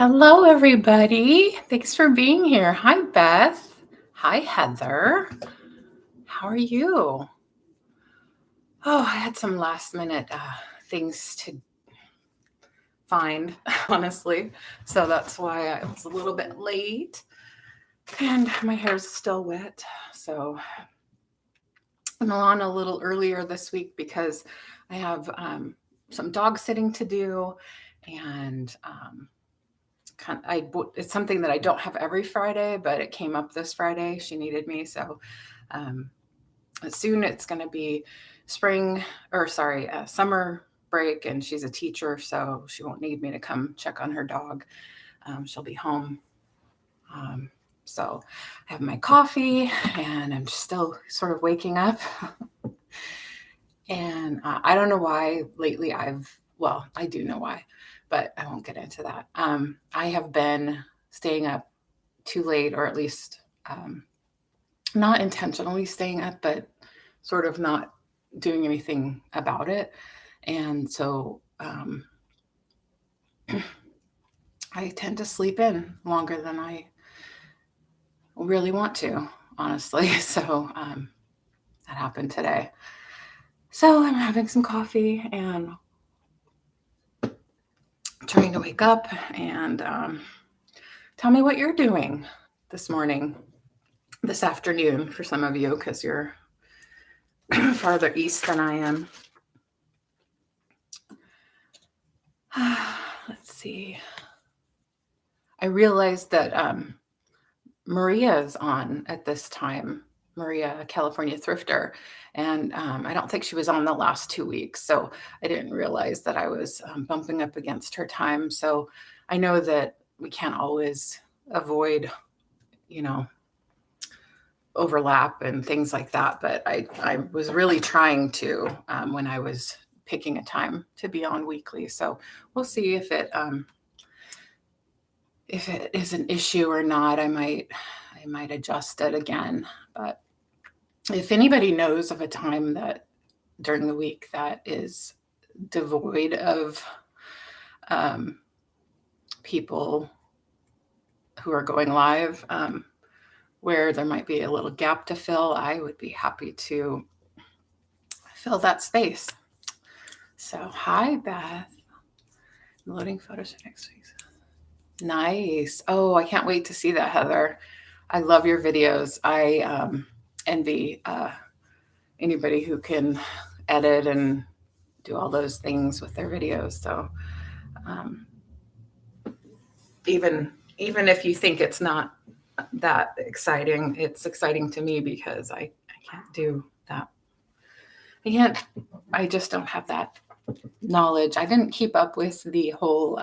Hello, everybody. Thanks for being here. Hi, Beth. Hi, Heather. How are you? Oh, I had some last minute things to find, honestly. So that's why I was a little bit late. And my hair's still wet. So I'm on a little earlier this week because I have some dog sitting to do. And it's something that I don't have every Friday, but it came up this Friday. She needed me. So soon it's going to be summer break, and she's a teacher, so she won't need me to come check on her dog. She'll be home. So I have my coffee, and I'm still sort of waking up. And I don't know why lately I do know why, but I won't get into that. I have been staying up too late, or at least not intentionally staying up, but sort of not doing anything about it. And so I tend to sleep in longer than I really want to, honestly. So that happened today. So I'm having some coffee and trying to wake up, and tell me what you're doing this morning, this afternoon for some of you, because you're farther east than I am. Let's see. I realized that Maria is on at this time. Maria, a California thrifter. And I don't think she was on the last 2 weeks. So I didn't realize that I was bumping up against her time. So I know that we can't always avoid, overlap and things like that. But I was really trying to when I was picking a time to be on weekly. So we'll see if it is an issue or not. I might adjust it again. But if anybody knows of a time that during the week that is devoid of people who are going live, where there might be a little gap to fill, I would be happy to fill that space. So, hi, Beth. I'm loading photos for next week. Nice. Oh, I can't wait to see that, Heather. I love your videos. I envy anybody who can edit and do all those things with their videos. So even if you think it's not that exciting, it's exciting to me because I can't do that. I just don't have that knowledge. I didn't keep up with the whole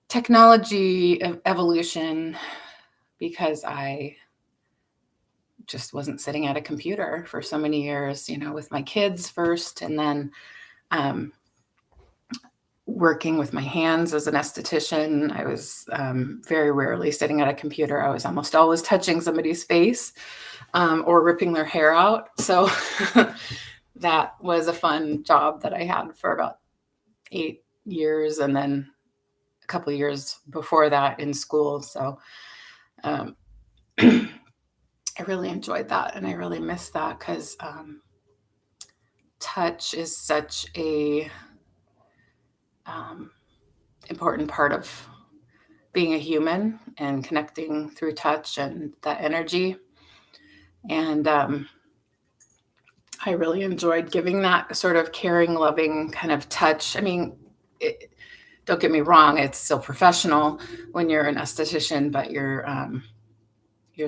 technology evolution because I just wasn't sitting at a computer for so many years, with my kids first, and then working with my hands as an esthetician. I was very rarely sitting at a computer. I was almost always touching somebody's face or ripping their hair out. So that was a fun job that I had for about 8 years, and then a couple of years before that in school. So I really enjoyed that, and I really miss that because touch is such a important part of being a human and connecting through touch and that energy. And I really enjoyed giving that sort of caring, loving kind of touch. I mean, don't get me wrong, it's still professional when you're an esthetician, but you're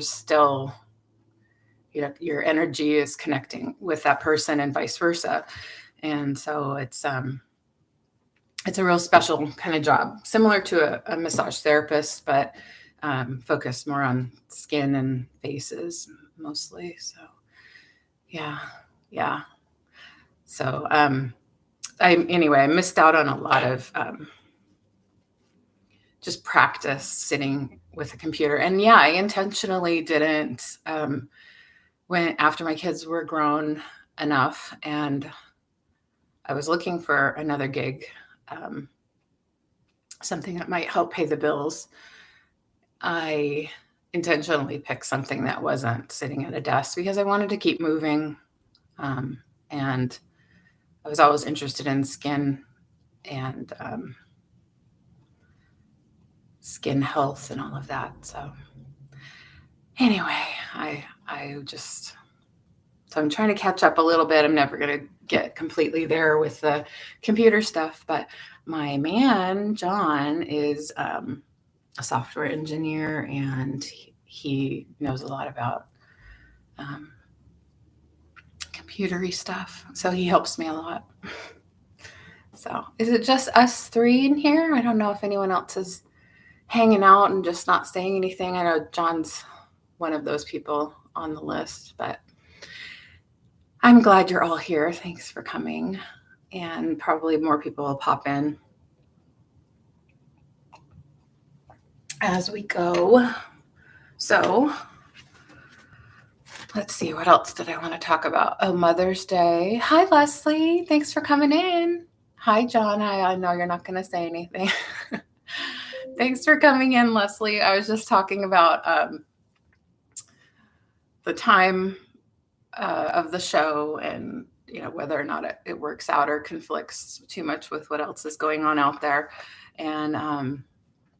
still, your energy is connecting with that person and vice versa. And so it's a real special kind of job, similar to a massage therapist, but focused more on skin and faces mostly. So yeah. So I missed out on a lot of just practice sitting with a computer. And yeah, I intentionally didn't when after my kids were grown enough and I was looking for another gig. something that might help pay the bills, I intentionally picked something that wasn't sitting at a desk because I wanted to keep moving. And I was always interested in skin and skin health and all of that. So anyway, so I'm trying to catch up a little bit. I'm never going to get completely there with the computer stuff, but my man, John, is a software engineer, and he knows a lot about computery stuff. So he helps me a lot. So is it just us three in here? I don't know if anyone else is hanging out and just not saying anything. I know John's one of those people on the list, but I'm glad you're all here. Thanks for coming. And probably more people will pop in as we go. So let's see, what else did I want to talk about? Oh, Mother's Day. Hi, Leslie. Thanks for coming in. Hi, John. I know you're not going to say anything. Thanks for coming in, Leslie. I was just talking about the time of the show, and whether or not it works out or conflicts too much with what else is going on out there, and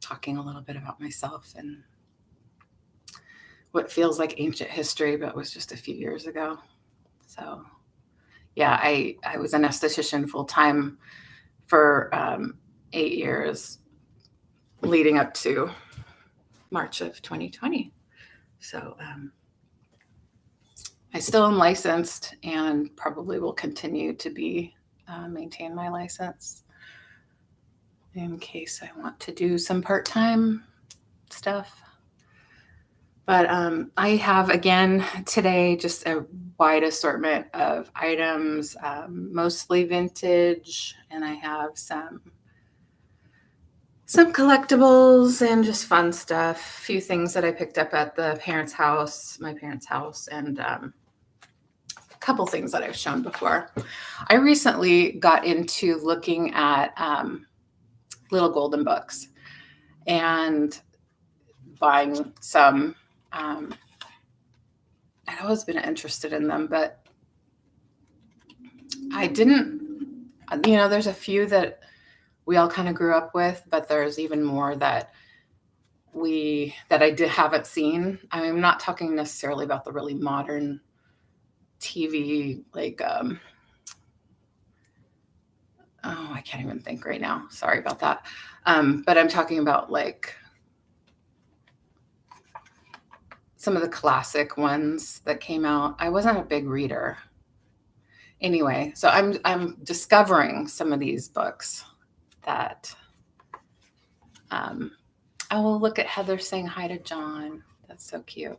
talking a little bit about myself and what feels like ancient history but was just a few years ago. So yeah, I was an esthetician full-time for 8 years leading up to March of 2020. So I still am licensed and probably will continue to be maintain my license in case I want to do some part-time stuff. But I have, again, today just a wide assortment of items, mostly vintage, and I have some collectibles and just fun stuff, a few things that I picked up at my parents' house, and a couple things that I've shown before. I recently got into looking at little golden books and buying some. I've always been interested in them, but I didn't, there's a few that we all kind of grew up with, but there's even more that I haven't seen. I mean, I'm not talking necessarily about the really modern TV, like, I can't even think right now. Sorry about that. But I'm talking about like some of the classic ones that came out. I wasn't a big reader. Anyway, so I'm discovering some of these books that I will look at Heather saying hi to John. That's so cute.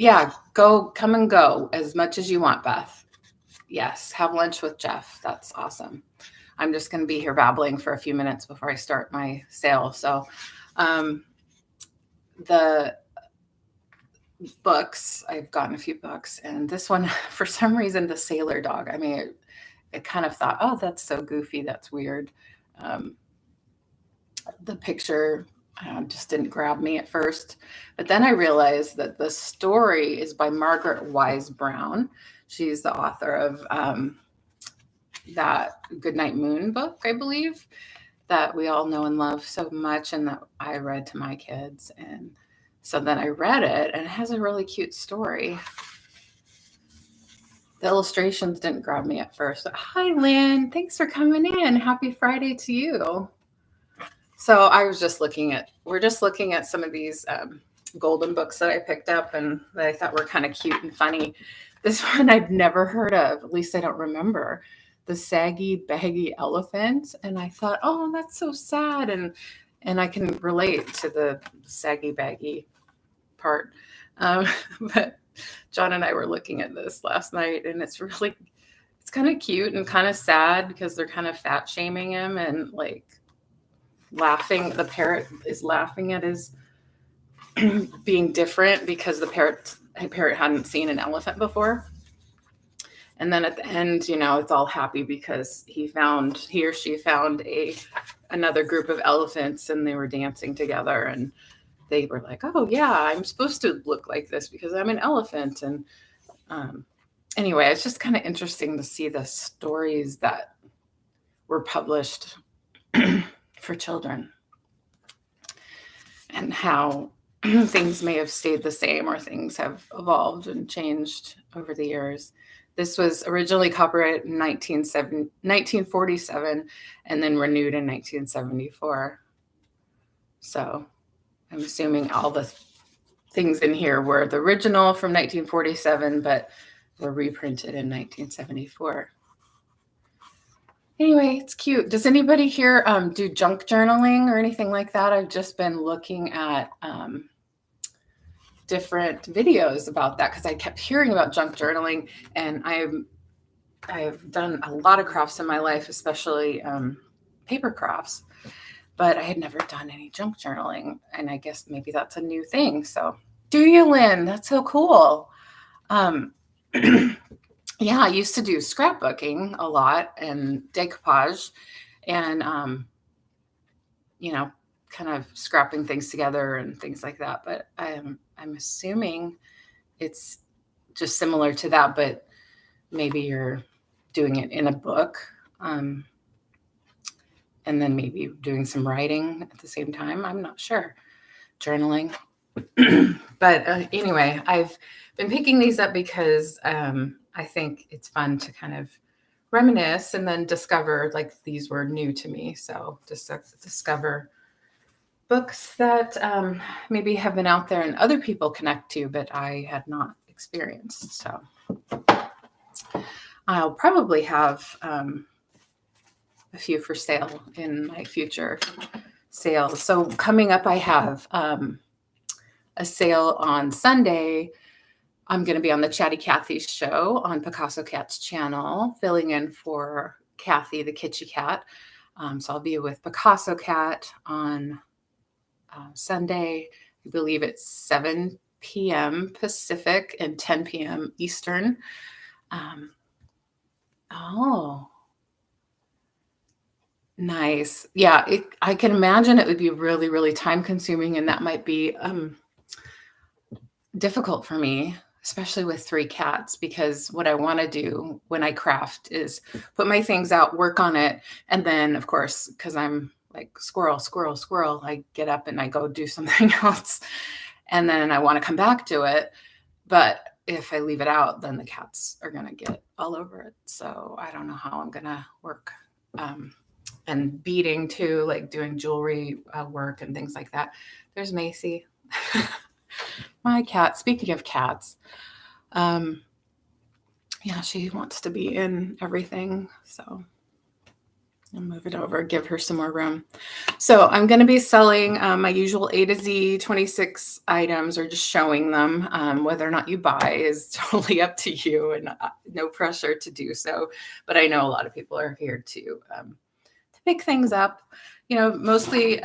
Yeah, come and go as much as you want, Beth. Yes, have lunch with Jeff. That's awesome. I'm just going to be here babbling for a few minutes before I start my sale. So the books, I've gotten a few books, and this one, for some reason, the sailor dog. I mean, it kind of thought, oh, that's so goofy. That's weird. The picture just didn't grab me at first. But then I realized that the story is by Margaret Wise Brown. She's the author of that Goodnight Moon book, I believe, that we all know and love so much, and that I read to my kids. And so then I read it, and it has a really cute story. The illustrations didn't grab me at first. But hi, Lynn. Thanks for coming in. Happy Friday to you. So we're just looking at some of these golden books that I picked up and that I thought were kind of cute and funny. This one I'd never heard of, at least I don't remember. The Saggy Baggy Elephant. And I thought, oh, that's so sad. And I can relate to the saggy baggy part. But John and I were looking at this last night, and it's kind of cute and kind of sad because they're kind of fat shaming him and like laughing. The parrot is laughing at his being different because the parrot hadn't seen an elephant before. And then at the end, it's all happy because he or she found another group of elephants, and they were dancing together, and they were like, oh yeah, I'm supposed to look like this because I'm an elephant. And anyway, it's just kind of interesting to see the stories that were published for children and how things may have stayed the same or things have evolved and changed over the years. This was originally copyrighted in 1947 and then renewed in 1974. So I'm assuming all the things in here were the original from 1947, but were reprinted in 1974. Anyway, it's cute. Does anybody here do junk journaling or anything like that? I've just been looking at different videos about that because I kept hearing about junk journaling, and I've done a lot of crafts in my life, especially paper crafts, but I had never done any junk journaling, and I guess maybe that's a new thing. So do you, Lynn? That's so cool. Yeah, I used to do scrapbooking a lot and decoupage and, kind of scrapping things together and things like that. But I'm assuming it's just similar to that, but maybe you're doing it in a book, and then maybe doing some writing at the same time. I'm not sure. Journaling. But anyway, I've been picking these up because I think it's fun to kind of reminisce and then discover, like, these were new to me. So just discover books that maybe have been out there and other people connect to, but I had not experienced. So I'll probably have a few for sale in my future sales. So coming up, I have a sale on Sunday. I'm going to be on the Chatty Cathy show on Picasso Cat's channel, filling in for Kathy, the Kitschy Cat. So I'll be with Picasso Cat on Sunday. I believe it's 7 p.m. Pacific and 10 p.m. Eastern. Oh, nice. Yeah, I can imagine it would be really, really time consuming, and that might be difficult for me, especially with 3 cats, because what I want to do when I craft is put my things out, work on it, and then, of course, because I'm like squirrel, squirrel, squirrel, I get up and I go do something else, and then I want to come back to it. But if I leave it out, then the cats are going to get all over it. So I don't know how I'm going to work. And beading too, like doing jewelry work and things like that. There's Macy. My cat. Speaking of cats, yeah, she wants to be in everything. So I'll move it over, give her some more room. So I'm going to be selling my usual A to Z 26 items, or just showing them. Whether or not you buy is totally up to you, and no pressure to do so. But I know a lot of people are here to pick things up, mostly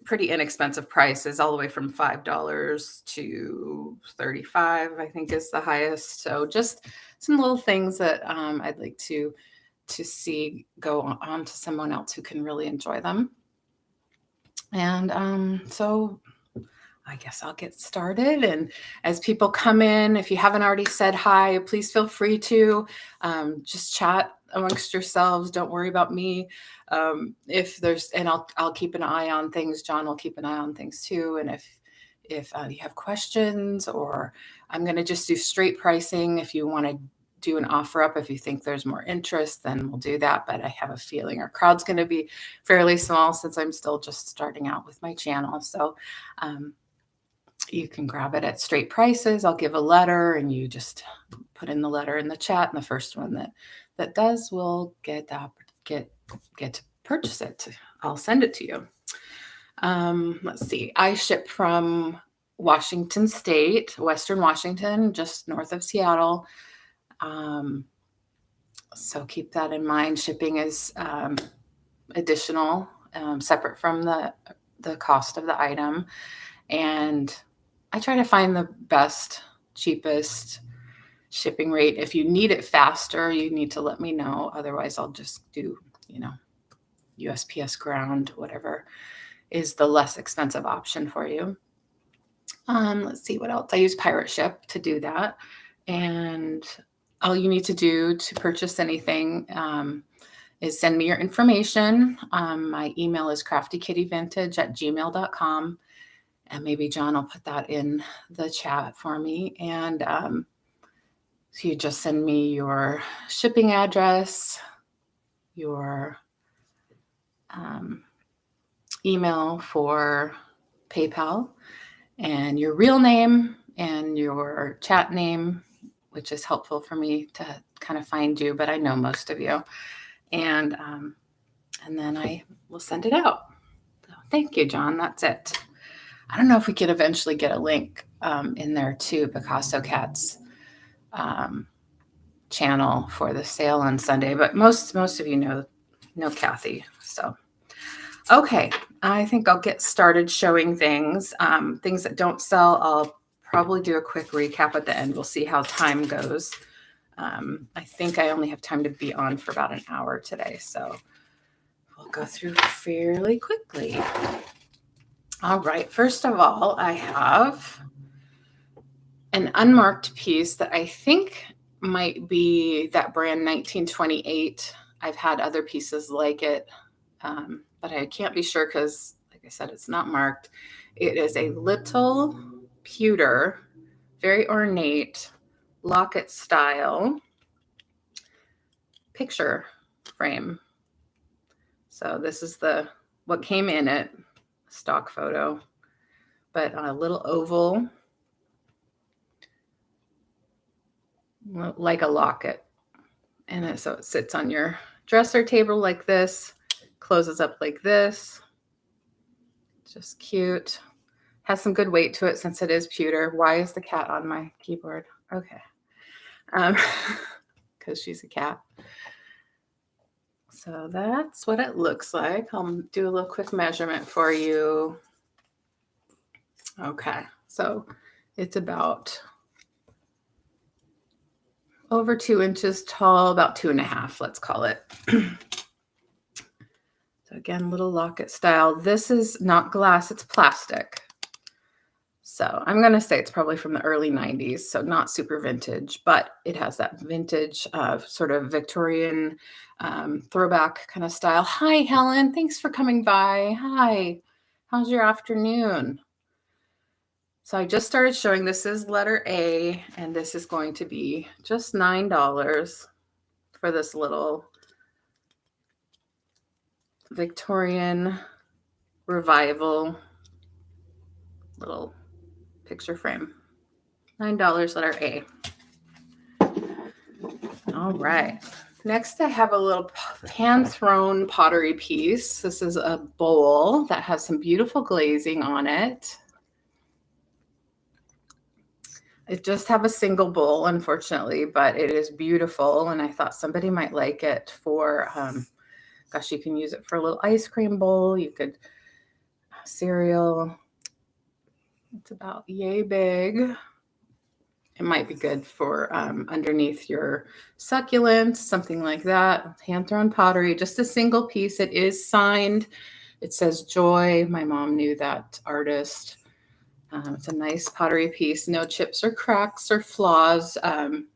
pretty inexpensive prices, all the way from $5 to $35, I think is the highest. So just some little things that I'd like to see go on to someone else who can really enjoy them. And so I guess I'll get started. And as people come in, if you haven't already said hi, please feel free to just chat amongst yourselves. Don't worry about me. If there's, and I'll keep an eye on things. John will keep an eye on things too. And if you have questions, or I'm going to just do straight pricing. If you want to do an offer up, if you think there's more interest, then we'll do that. But I have a feeling our crowd's going to be fairly small since I'm still just starting out with my channel. So you can grab it at straight prices. I'll give a letter, and you just put in the letter in the chat, and the first one that does will get to purchase it. I'll send it to you. Let's see. I ship from Washington State, Western Washington, just north of Seattle. So keep that in mind. Shipping is additional, separate from the cost of the item. And I try to find the best, cheapest shipping rate. If you need it faster, you need to let me know. Otherwise, I'll just do, USPS ground, whatever is the less expensive option for you. Let's see what else. I use Pirate Ship to do that. And all you need to do to purchase anything is send me your information. My email is craftykittyvintage@gmail.com. And maybe John will put that in the chat for me. And so you just send me your shipping address, your email for PayPal, and your real name and your chat name, which is helpful for me to kind of find you, but I know most of you. And then I will send it out. So thank you, John. That's it. I don't know if we could eventually get a link in there too, Picasso Cat's channel for the sale on Sunday, but most of you know Kathy. So, okay, I think I'll get started showing things. Things that don't sell, I'll probably do a quick recap at the end. We'll see how time goes. I think I only have time to be on for about an hour today, so we'll go through fairly quickly. All right, first of all, I have an unmarked piece that I think might be that brand 1928. I've had other pieces like it, but I can't be sure because, like I said, it's not marked. It is a little pewter, very ornate, locket style picture frame. So this is what came in it, stock photo, but a little oval, like a locket. And so it sits on your dresser table like this, closes up like this. Just cute. Has some good weight to it since it is pewter. Why is the cat on my keyboard? Okay. Because she's a cat. So that's what it looks like. I'll do a little quick measurement for you. Okay, so it's about over 2 inches tall, about 2.5, let's call it. So again, little locket style. This is not glass, it's plastic. So I'm going to say it's probably from the early 90s, so not super vintage, but it has that vintage sort of Victorian throwback kind of style. Hi, Helen. Thanks for coming by. Hi. How's your afternoon? So I just started showing. This is letter A, and this is going to be just $9 for this little Victorian revival little picture frame. $9, letter A. All right. Next, I have a little hand-thrown pottery piece. This is a bowl that has some beautiful glazing on it. It just have a single bowl, unfortunately, but it is beautiful, and I thought somebody might like it for, gosh, you can use it for a little ice cream bowl. You could cereal. It's about yay big. It might be good for underneath your succulents, something like that. Hand-thrown pottery, just a single piece. It is signed. It says Joy. My mom knew that artist. It's a nice pottery piece. No chips or cracks or flaws. And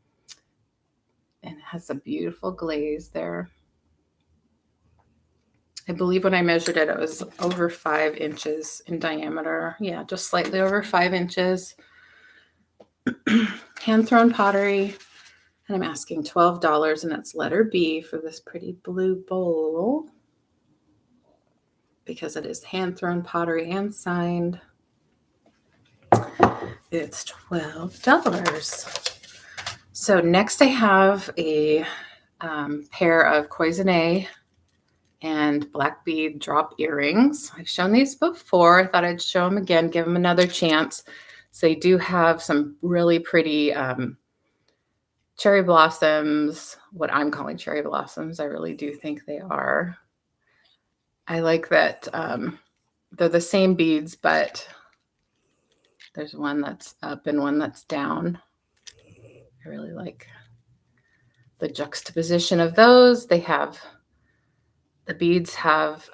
it has a beautiful glaze there. I believe when I measured it, it was over 5 inches in diameter. Yeah, just slightly over 5 inches. Hand-thrown pottery. And I'm asking $12, and that's letter B for this pretty blue bowl. Because it is hand-thrown pottery and signed. It's $12. So next I have a pair of Cloisonne and black bead drop earrings. I've shown these before. I thought I'd show them again, give them another chance. So they do have some really pretty cherry blossoms, what I'm calling cherry blossoms. I really do think they are. I like that they're the same beads, but there's one that's up and one that's down. I really like the juxtaposition of those. The beads have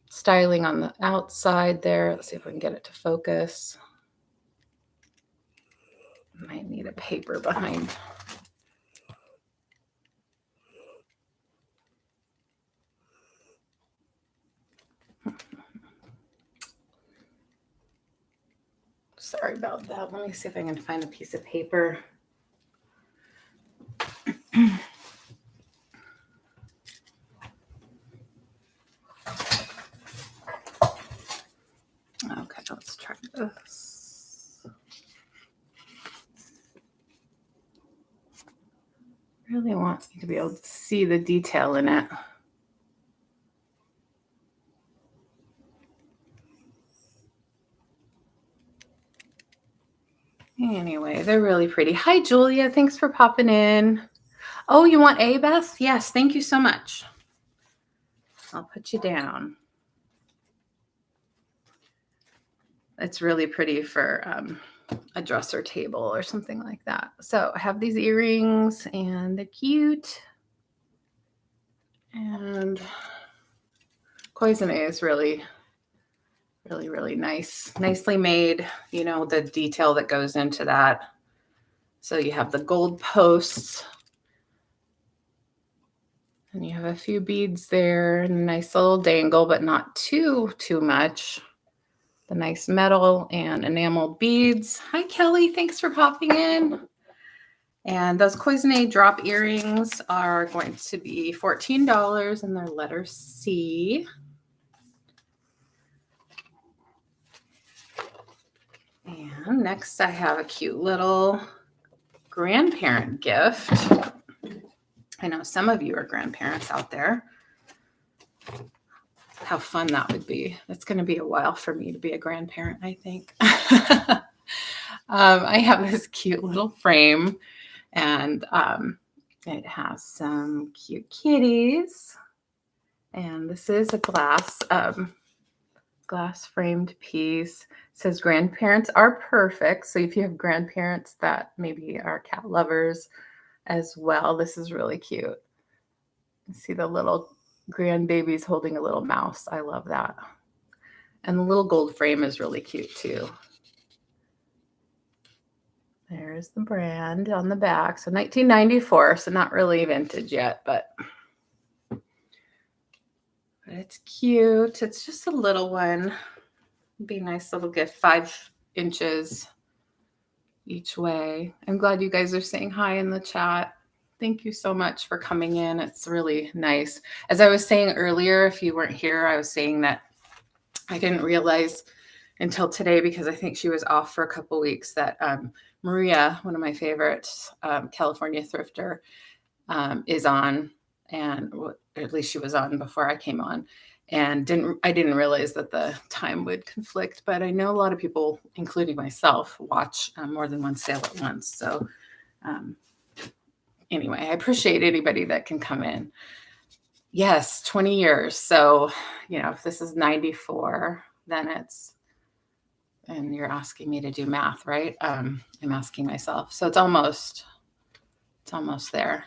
styling on the outside there. Let's see if we can get it to focus. Might need a paper behind. Sorry about that. Let me see if I can find a piece of paper. Okay, let's try this. Really want you to be able to see the detail in it. Anyway, they're really pretty. Hi, Julia. Thanks for popping in. Oh, you want A, Beth? Yes, thank you so much. I'll put you down. It's really pretty for a dresser table or something like that. So I have these earrings and they're cute. And cloisonne is really, really, really nice. Nicely made, you know, the detail that goes into that. So you have the gold posts. And you have a few beads there and a nice little dangle, but not too much. The nice metal and enamel beads. Hi, Kelly. Thanks for popping in. And those cloisonne drop earrings are going to be $14 and they're letter C. And next I have a cute little grandparent gift. I know some of you are grandparents out there. How fun that would be. It's going to be a while for me to be a grandparent, I think. I have this cute little frame and it has some cute kitties. And this is a glass framed piece. It says grandparents are perfect. So if you have grandparents that maybe are cat lovers as well, this is really cute. You see the little grandbabies holding a little mouse. I love that. And the little gold frame is really cute too. There's the brand on the back. So 1994, so not really vintage yet, but it's cute. It's just a little one. It'd be a nice little gift, 5 inches each way. I'm glad you guys are saying hi in the chat. Thank you so much for coming in. It's really nice. As I was saying earlier, if you weren't here, I was saying that I didn't realize until today, because I think she was off for a couple weeks, that Maria, one of my favorites, California thrifter, is on, and at least she was on before I came on. And I didn't realize that the time would conflict, but I know a lot of people, including myself, watch more than one sale at once. So anyway, I appreciate anybody that can come in. Yes, 20 years. So, you know, if this is 94, then and you're asking me to do math, right? I'm asking myself. So it's almost there.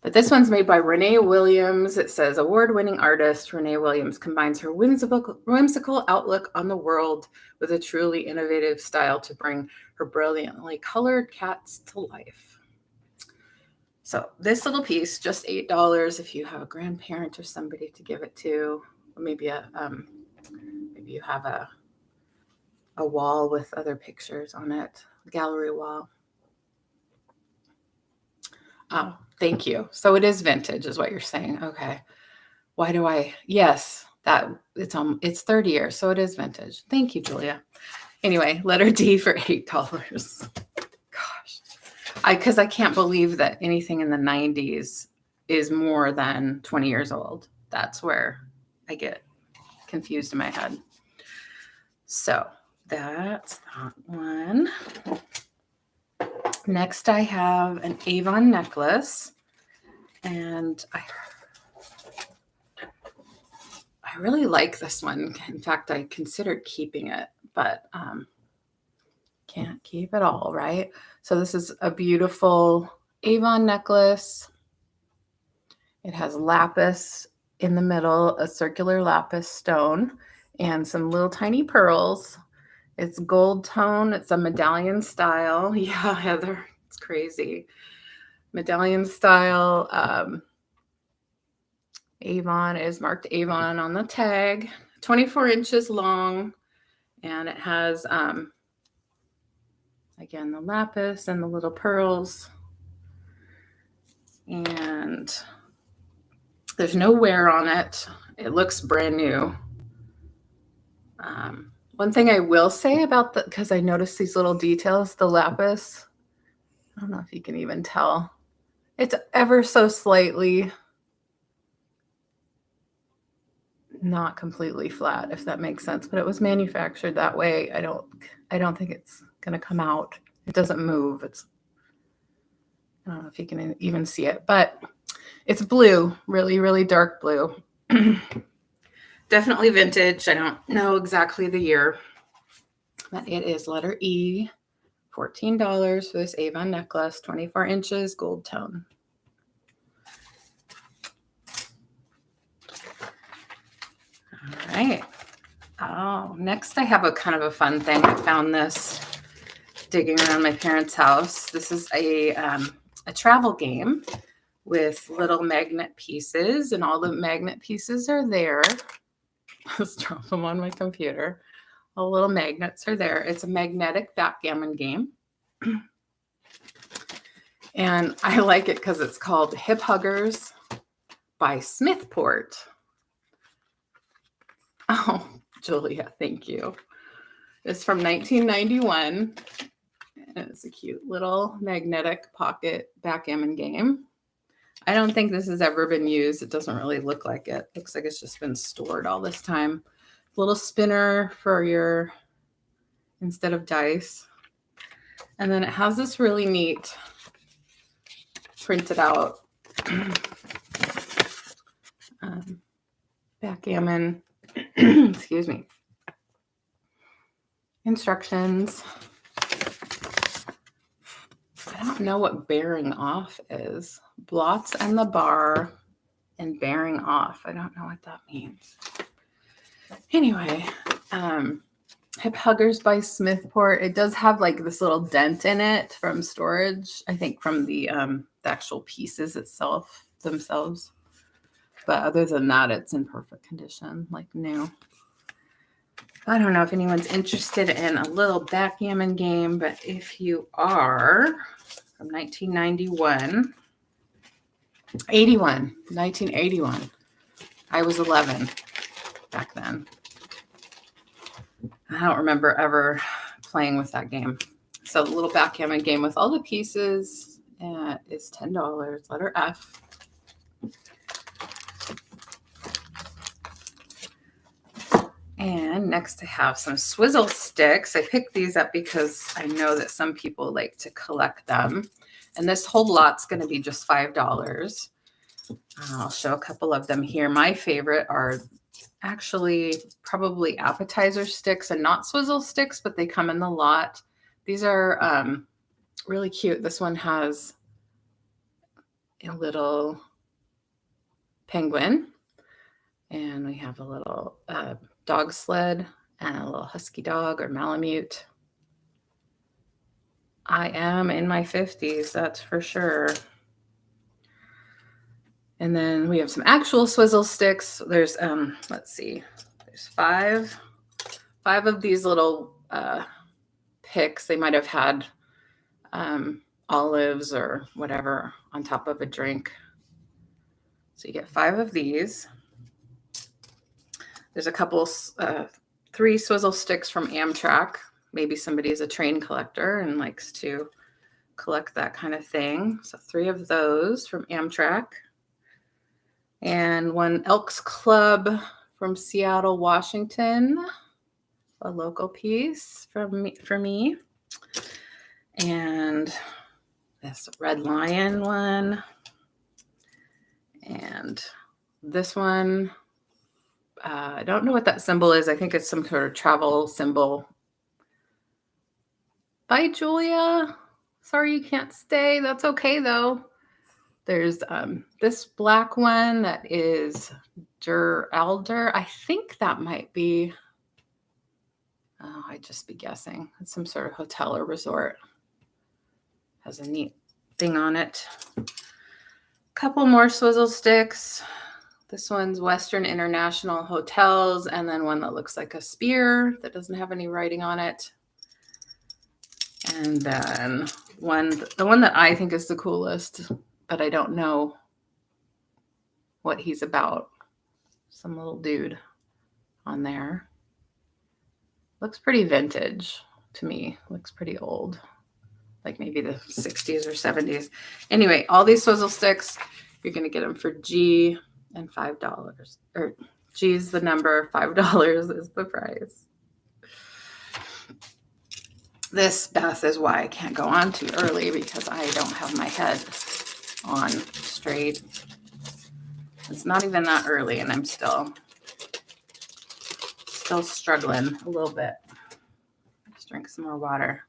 But this one's made by Renee Williams. It says, award-winning artist Renee Williams combines her whimsical outlook on the world with a truly innovative style to bring her brilliantly colored cats to life. So this little piece, just $8 if you have a grandparent or somebody to give it to. Or maybe maybe you have a wall with other pictures on it, a gallery wall. Oh, thank you. So it is vintage, is what you're saying. Okay. Yes, that it's 30 years, so it is vintage. Thank you, Julia. Anyway, letter D for $8. Gosh, because I can't believe that anything in the 90s is more than 20 years old. That's where I get confused in my head. So that's that one. Next, I have an Avon necklace, and I really like this one. In fact, I considered keeping it, but can't keep it all, right? So this is a beautiful Avon necklace. It has lapis in the middle, a circular lapis stone, and some little tiny pearls. It's gold tone. It's a medallion style. Yeah, Heather, it's crazy. Medallion style. Avon is marked Avon on the tag. 24 inches long, and it has, again, the lapis and the little pearls. And there's no wear on it. It looks brand new. One thing I will say about because I noticed these little details, the lapis, I don't know if you can even tell. It's ever so slightly not completely flat, if that makes sense, but it was manufactured that way. I don't think it's going to come out. It doesn't move. I don't know if you can even see it, but it's blue, really, really dark blue. Definitely vintage. I don't know exactly the year, but it is letter E, $14 for this Avon necklace, 24 inches, gold tone. All right. Oh, next I have a kind of a fun thing. I found this digging around my parents' house. This is a travel game with little magnet pieces, and all the magnet pieces are there. Let's drop them on my computer. All little magnets are there. It's a magnetic backgammon game. And I like it because it's called Hip Huggers by Smithport. Oh, Julia, thank you. It's from 1991. And it's a cute little magnetic pocket backgammon game. I don't think this has ever been used. It doesn't really look like it. Looks like it's just been stored all this time. Little spinner for your, instead of dice. And then it has this really neat printed out backgammon, excuse me, instructions. I don't know what bearing off is. Blots and the bar and bearing off. I don't know what that means. Anyway, Hip Huggers by Smithport. It does have like this little dent in it from storage. I think from the actual pieces themselves. But other than that, it's in perfect condition, like new. I don't know if anyone's interested in a little backgammon game, but if you are, from 1981. I was 11 back then. I don't remember ever playing with that game. So the little backgammon game with all the pieces is $10, letter F. And next I have some Swizzle Sticks. I picked these up because I know that some people like to collect them. And this whole lot's going to be just $5. I'll show a couple of them here. My favorite are actually probably appetizer sticks and not Swizzle Sticks, but they come in the lot. These are really cute. This one has a little penguin. And we have a little dog sled and a little husky dog or Malamute. I am in my 50s, that's for sure. And then we have some actual Swizzle Sticks. There's, let's see, there's five of these little picks. They might have had olives or whatever on top of a drink. So you get 5 of these. There's a couple, 3 Swizzle Sticks from Amtrak. Maybe somebody is a train collector and likes to collect that kind of thing. So 3 of those from Amtrak. And 1 Elks Club from Seattle, Washington. A local piece for me. And this Red Lion one. And this one, I don't know what that symbol is. I think it's some sort of travel symbol by Julia. Sorry you can't stay. That's okay though. There's this black one that is Alder. I think that might be, oh, I'd just be guessing. It's some sort of hotel or resort. Has a neat thing on it. Couple more Swizzle Sticks. This one's Western International Hotels, and then one that looks like a spear that doesn't have any writing on it. And then the one that I think is the coolest, but I don't know what he's about. Some little dude on there. Looks pretty vintage to me. Looks pretty old. Like maybe the 60s or 70s. Anyway, all these Swizzle Sticks, you're going to get them for G and $5. Or G's the number, $5 is the price. This, Beth, is why I can't go on too early, because I don't have my head on straight. It's not even that early, and I'm still struggling a little bit. Let's drink some more water.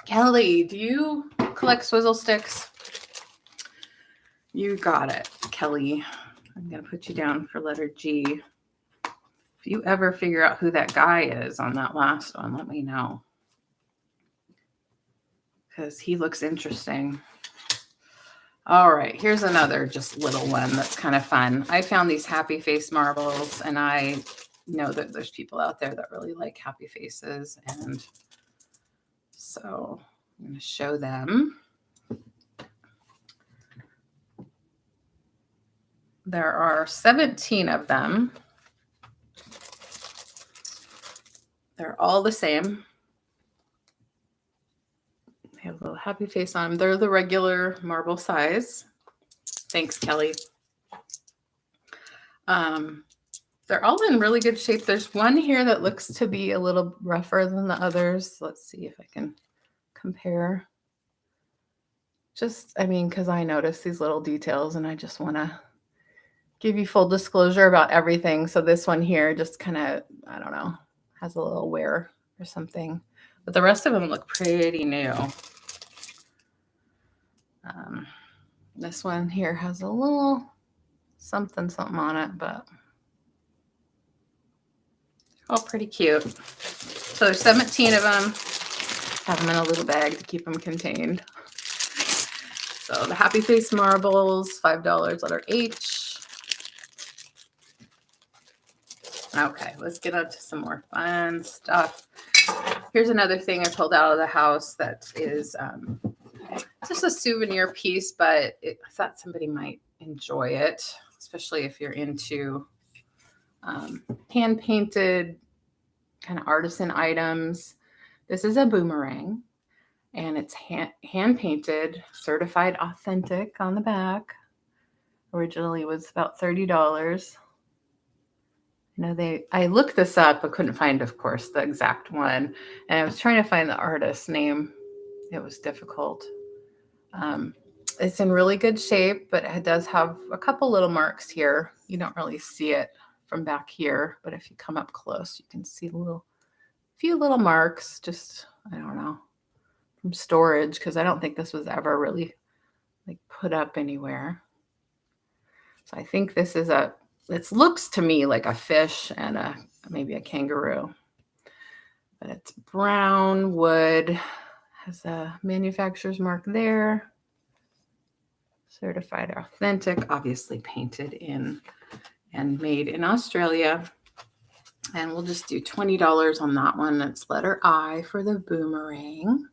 Kelly, do you collect Swizzle Sticks? You got it, Kelly. I'm going to put you down for letter G. If you ever figure out who that guy is on that last one, let me know. Because he looks interesting. All right, here's another just little one that's kind of fun. I found these happy face marbles, and I know that there's people out there that really like happy faces. And so I'm going to show them. There are 17 of them. They're all the same. They have a little happy face on them. They're the regular marble size. Thanks, Kelly. They're all in really good shape. There's one here that looks to be a little rougher than the others. Let's see if I can compare. Just, I mean, because I notice these little details, and I just want to give you full disclosure about everything. So this one here just kind of, I don't know, has a little wear or something. But the rest of them look pretty new. This one here has a little something on it, but all pretty cute. So there's 17 of them. Have them in a little bag to keep them contained. So the happy face marbles, $5, letter H. Okay, let's get on to some more fun stuff. Here's another thing I pulled out of the house that is just a souvenir piece, but I thought somebody might enjoy it, especially if you're into hand-painted kind of artisan items. This is a boomerang, and it's hand-painted, certified authentic on the back. Originally was about $30. I looked this up, but couldn't find, of course, the exact one. And I was trying to find the artist's name. It was difficult. It's in really good shape, but it does have a couple little marks here. You don't really see it from back here, but if you come up close, you can see a few little marks, just, I don't know, from storage, because I don't think this was ever really like put up anywhere. So I think this is it looks to me like a fish and maybe a kangaroo, but it's brown wood, has a manufacturer's mark there, certified authentic, obviously painted in and made in Australia. And we'll just do $20 on that one. That's letter I for the boomerang.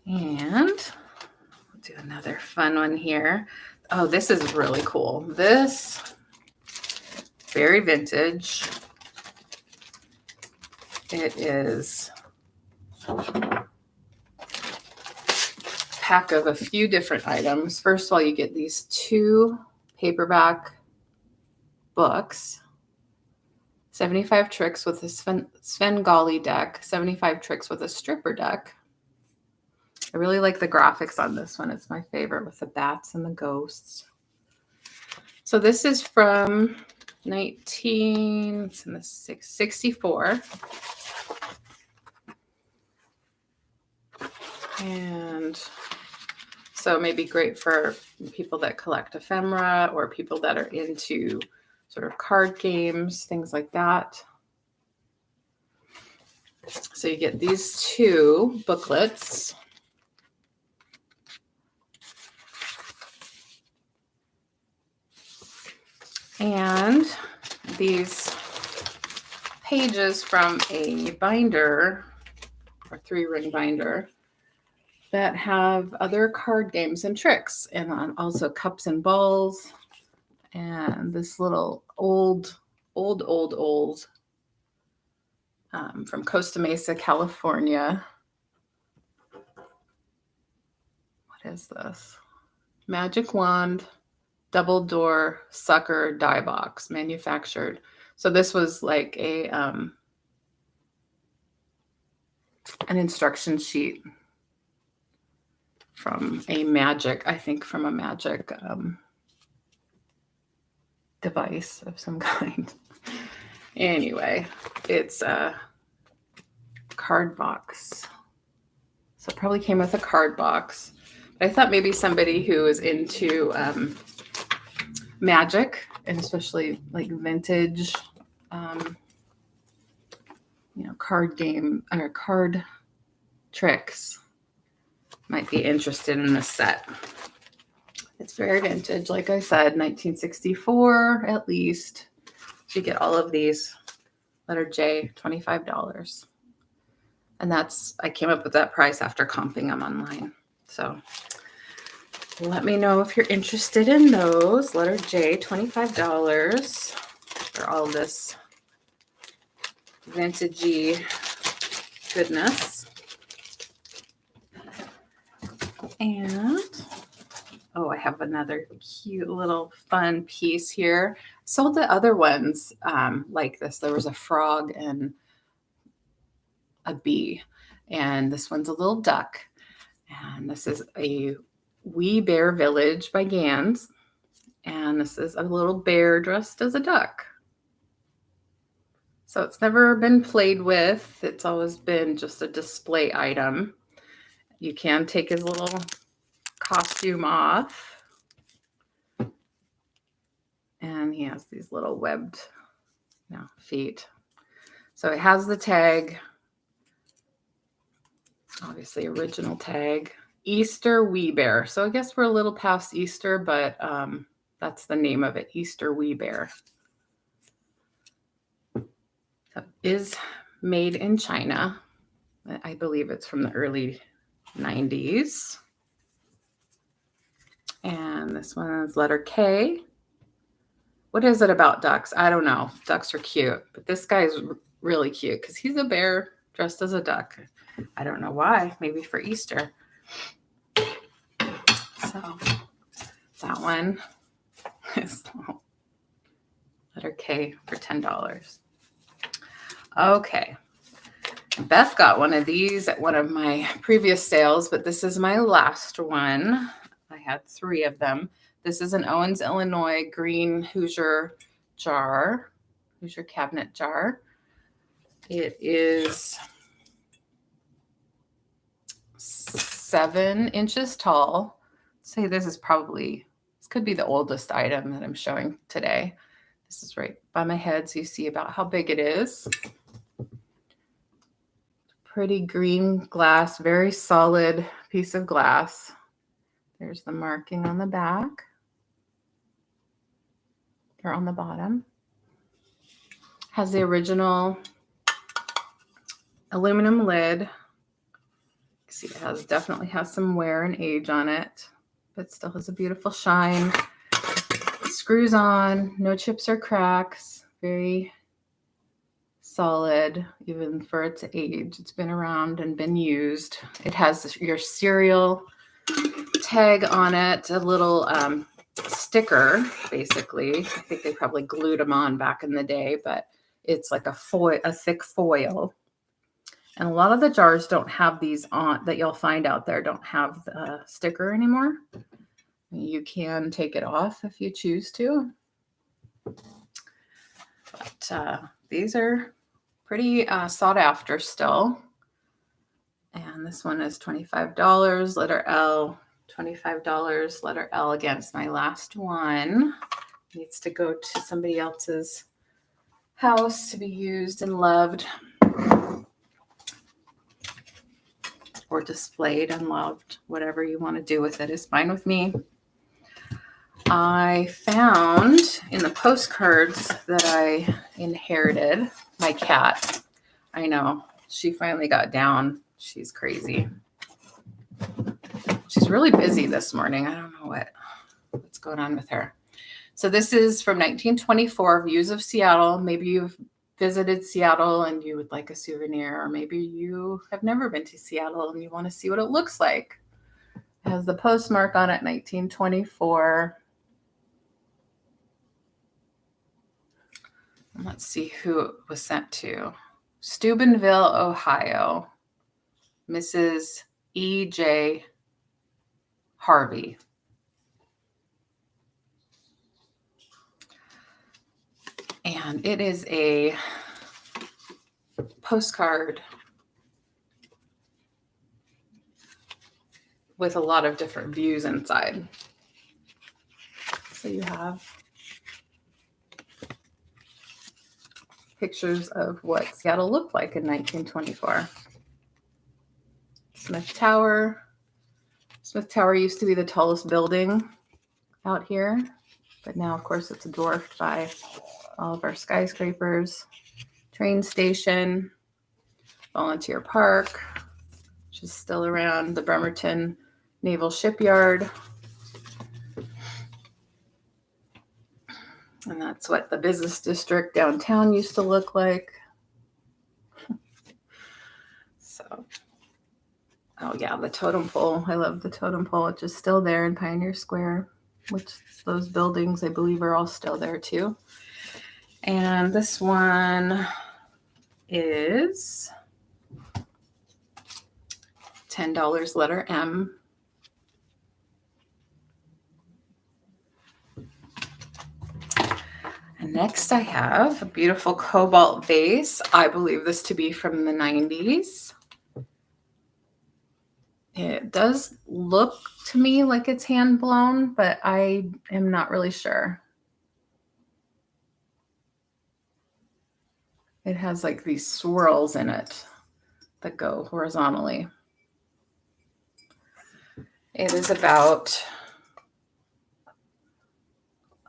And do another fun one here. Oh, this is really cool. This, very vintage. It is a pack of a few different items. First of all, you get these 2 paperback books. 75 tricks with a Svengali deck. 75 tricks with a stripper deck. I really like the graphics on this one. It's my favorite with the bats and the ghosts. So this is from It's in the 64. And so maybe great for people that collect ephemera or people that are into sort of card games, things like that. So you get these two booklets. And these pages from a binder, or 3-ring binder, that have other card games and tricks, and also cups and balls, and this little old from Costa Mesa, California. What is this? Magic wand, double door sucker die box, manufactured. So this was like a an instruction sheet from a magic device of some kind. Anyway, it's a card box. So it probably came with a card box. But I thought maybe somebody who is into magic, and especially like vintage, card game or card tricks, might be interested in this set. It's very vintage, like I said, 1964 at least. You get all of these. Letter J, $25. And I came up with that price after comping them online. So let me know if you're interested in those. Letter J, $25 for all this vintagey goodness. And I have another cute little fun piece here. I sold the other ones like this. There was a frog and a bee, and this one's a little duck. And this is a Wee Bear Village by Gans. And this is a little bear dressed as a duck. So it's never been played with. It's always been just a display item. You can take his little costume off. And he has these little webbed feet. So it has the tag. Obviously, original tag. Easter Wee Bear. So I guess we're a little past Easter, but that's the name of it. Easter Wee Bear. So it is made in China. I believe it's from the early 90s. And this one is letter K. What is it about ducks? I don't know. Ducks are cute, but this guy is really cute because he's a bear dressed as a duck. I don't know why. Maybe for Easter. So that one is letter K for $10. Okay. Beth got one of these at one of my previous sales, but this is my last one. I had 3 of them. This is an Owens, Illinois green Hoosier jar, Hoosier cabinet jar. It is 7 inches tall. Say this could be the oldest item that I'm showing today. This is right by my head, so you see about how big it is. Pretty green glass, very solid piece of glass. There's the marking on the back or on the bottom. Has the original aluminum lid. See, it definitely has some wear and age on it, but still has a beautiful shine. It screws on, no chips or cracks. Very solid, even for its age. It's been around and been used. It has your cereal tag on it, a little sticker, basically. I think they probably glued them on back in the day, but it's like a thick foil. And a lot of the jars don't have these on, that you'll find out there don't have the sticker anymore. You can take it off if you choose to. But these are pretty sought after still. And this one is $25, letter L, $25, letter L. Again, it's my last one. Needs to go to somebody else's house to be used and loved, or displayed and loved. Whatever you want to do with it is fine with me. I found in the postcards that I inherited, my cat. I know, she finally got down. She's crazy. She's really busy this morning. I don't know what's going on with her. So this is from 1924, Views of Seattle. Maybe you've visited Seattle and you would like a souvenir, or maybe you have never been to Seattle and you want to see what it looks like. It has the postmark on it, 1924. And let's see who it was sent to. Steubenville, Ohio. Mrs. E.J. Harvey. And it is a postcard with a lot of different views inside. So you have pictures of what Seattle looked like in 1924. Smith Tower. Smith Tower used to be the tallest building out here, but now, of course, it's dwarfed by all of our skyscrapers. Train station, Volunteer Park, which is still around, the Bremerton Naval Shipyard. And that's what the business district downtown used to look like. So, oh yeah, the totem pole. I love the totem pole, which is still there in Pioneer Square, which those buildings, I believe, are all still there too. And this one is $10, letter M. And next I have a beautiful Cobalt Vase. I believe this to be from the 90s. It does look to me like it's hand blown, but I am not really sure. It has like these swirls in it that go horizontally. It is about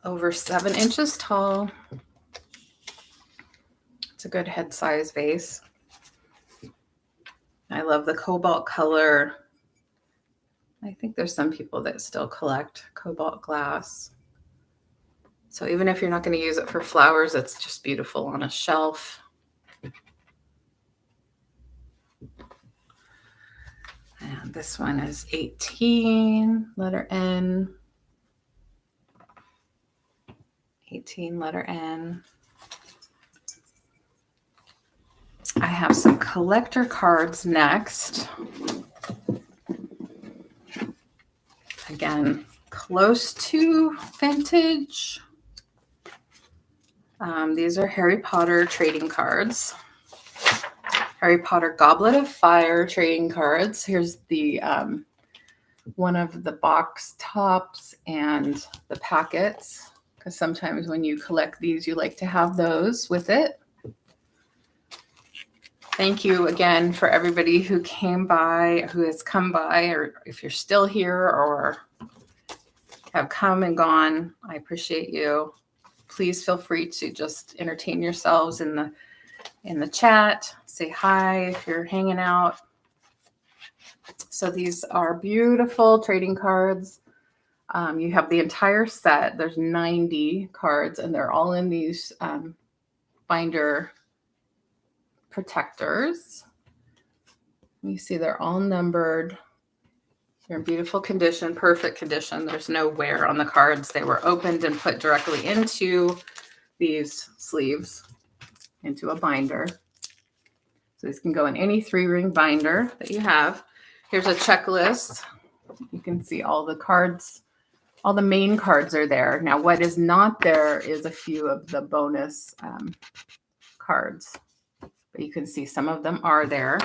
over 7 inches tall. It's a good head size vase. I love the cobalt color. I think there's some people that still collect cobalt glass. So even if you're not going to use it for flowers, it's just beautiful on a shelf. And this one is 18, letter N. 18, letter N. I have some collector cards next. Again, close to vintage. These are Harry Potter trading cards. Harry Potter Goblet of Fire trading cards. Here's the one of the box tops and the packets, because sometimes when you collect these, you like to have those with it. Thank you again for everybody who came by, who has come by, or if you're still here or have come and gone, I appreciate you. Please feel free to just entertain yourselves in the chat. Say hi if you're hanging out. So these are beautiful trading cards. You have the entire set. There's 90 cards, and they're all in these binder protectors. You see they're all numbered. They're in beautiful condition, perfect condition. There's no wear on the cards. They were opened and put directly into these sleeves, into a binder. So these can go in any 3-ring binder that you have. Here's a checklist. You can see all the cards, all the main cards are there. Now, what is not there is a few of the bonus cards. But you can see some of them are there.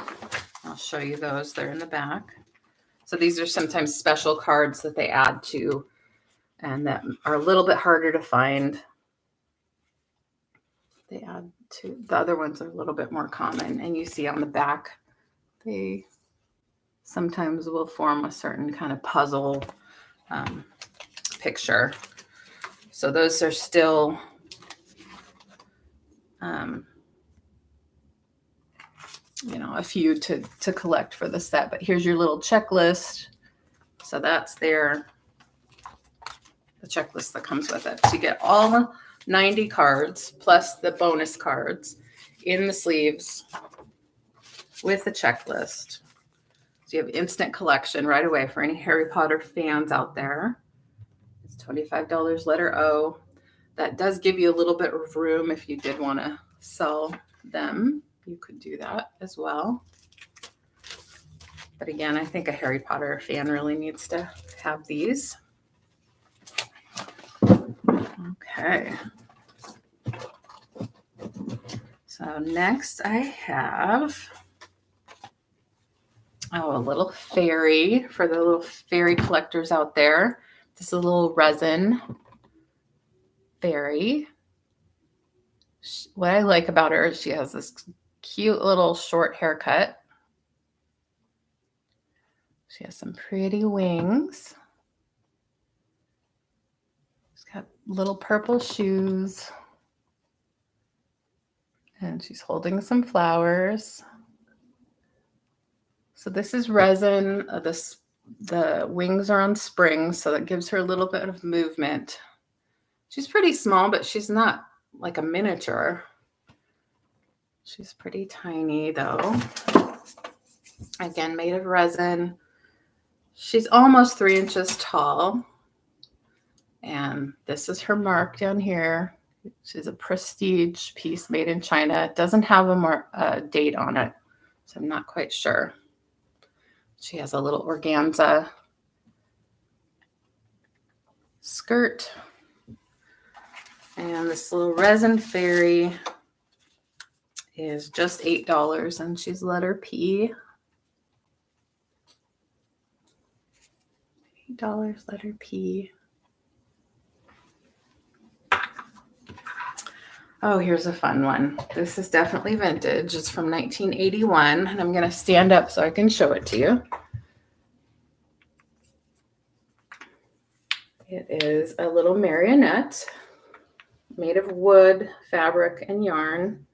I'll show you those. They're in the back. So these are sometimes special cards that they add to and that are a little bit harder to find. They add to the other ones are a little bit more common. And you see on the back, they sometimes will form a certain kind of puzzle picture. So those are still you know, a few to collect for the set. But here's your little checklist. So that's there. The checklist that comes with it. So you get all 90 cards plus the bonus cards in the sleeves with the checklist. So you have instant collection right away for any Harry Potter fans out there. It's $25 letter O. That does give you a little bit of room if you did want to sell them. You could do that as well. But again, I think a Harry Potter fan really needs to have these. Okay. So next I have, a little fairy for the little fairy collectors out there. This is a little Resin Fairy. What I like about her is she has this cute little short haircut. She has some pretty wings. She's got little purple shoes. And she's holding some flowers. So this is resin. The wings are on springs, so that gives her a little bit of movement. She's pretty small, but she's not like a miniature. She's pretty tiny though. Again, made of resin. She's almost 3 inches tall. And this is her mark down here. She's a prestige piece made in China. It doesn't have a date on it, so I'm not quite sure. She has a little organza skirt. And this little Resin Fairy is just $8, and she's letter P. $8, letter P. Oh, here's a fun one. This is definitely vintage. It's from 1981, and I'm going to stand up so I can show it to you. It is a little marionette made of wood, fabric, and yarn.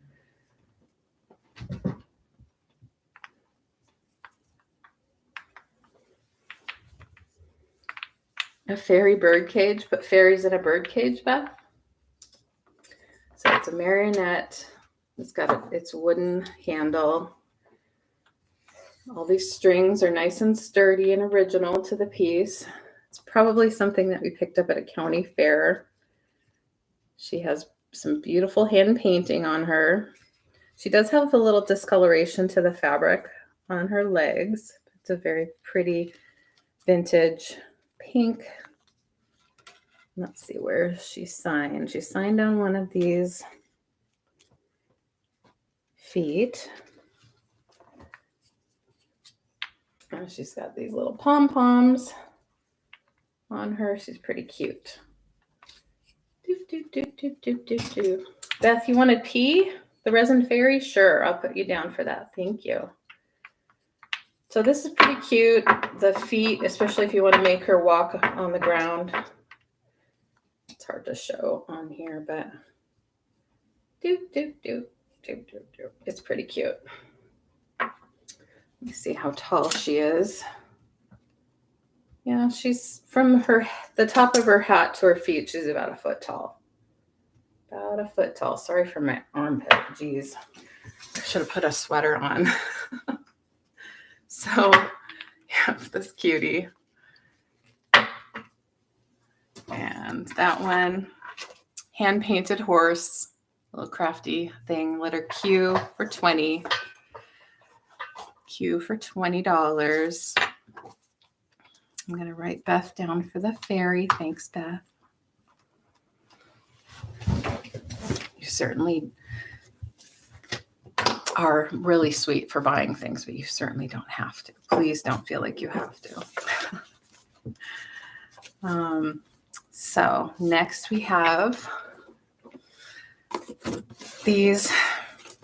A fairy bird cage. Put fairies in a bird cage, Beth. So it's a marionette. It's got its wooden handle. All these strings are nice and sturdy and original to the piece. It's probably something that we picked up at a county fair. She has some beautiful hand painting on her. She does have a little discoloration to the fabric on her legs. It's a very pretty vintage pink. Let's see, where she signed. She signed on one of these feet. And she's got these little pom-poms on her. She's pretty cute. Beth, you wanted P? The Resin Fairy? Sure, I'll put you down for that. Thank you. So this is pretty cute. The feet, especially if you want to make her walk on the ground. It's hard to show on here, but it's pretty cute. Let me see how tall she is. Yeah, she's from the top of her hat to her feet. She's about a foot tall. About a foot tall. Sorry for my armpit. Jeez. I should have put a sweater on. So, yeah, this cutie. And that one, hand-painted horse, little crafty thing, letter Q for 20. Q for $20. I'm going to write Beth down for the fairy. Thanks, Beth. You certainly are really sweet for buying things, but you certainly don't have to. Please don't feel like you have to. So next we have these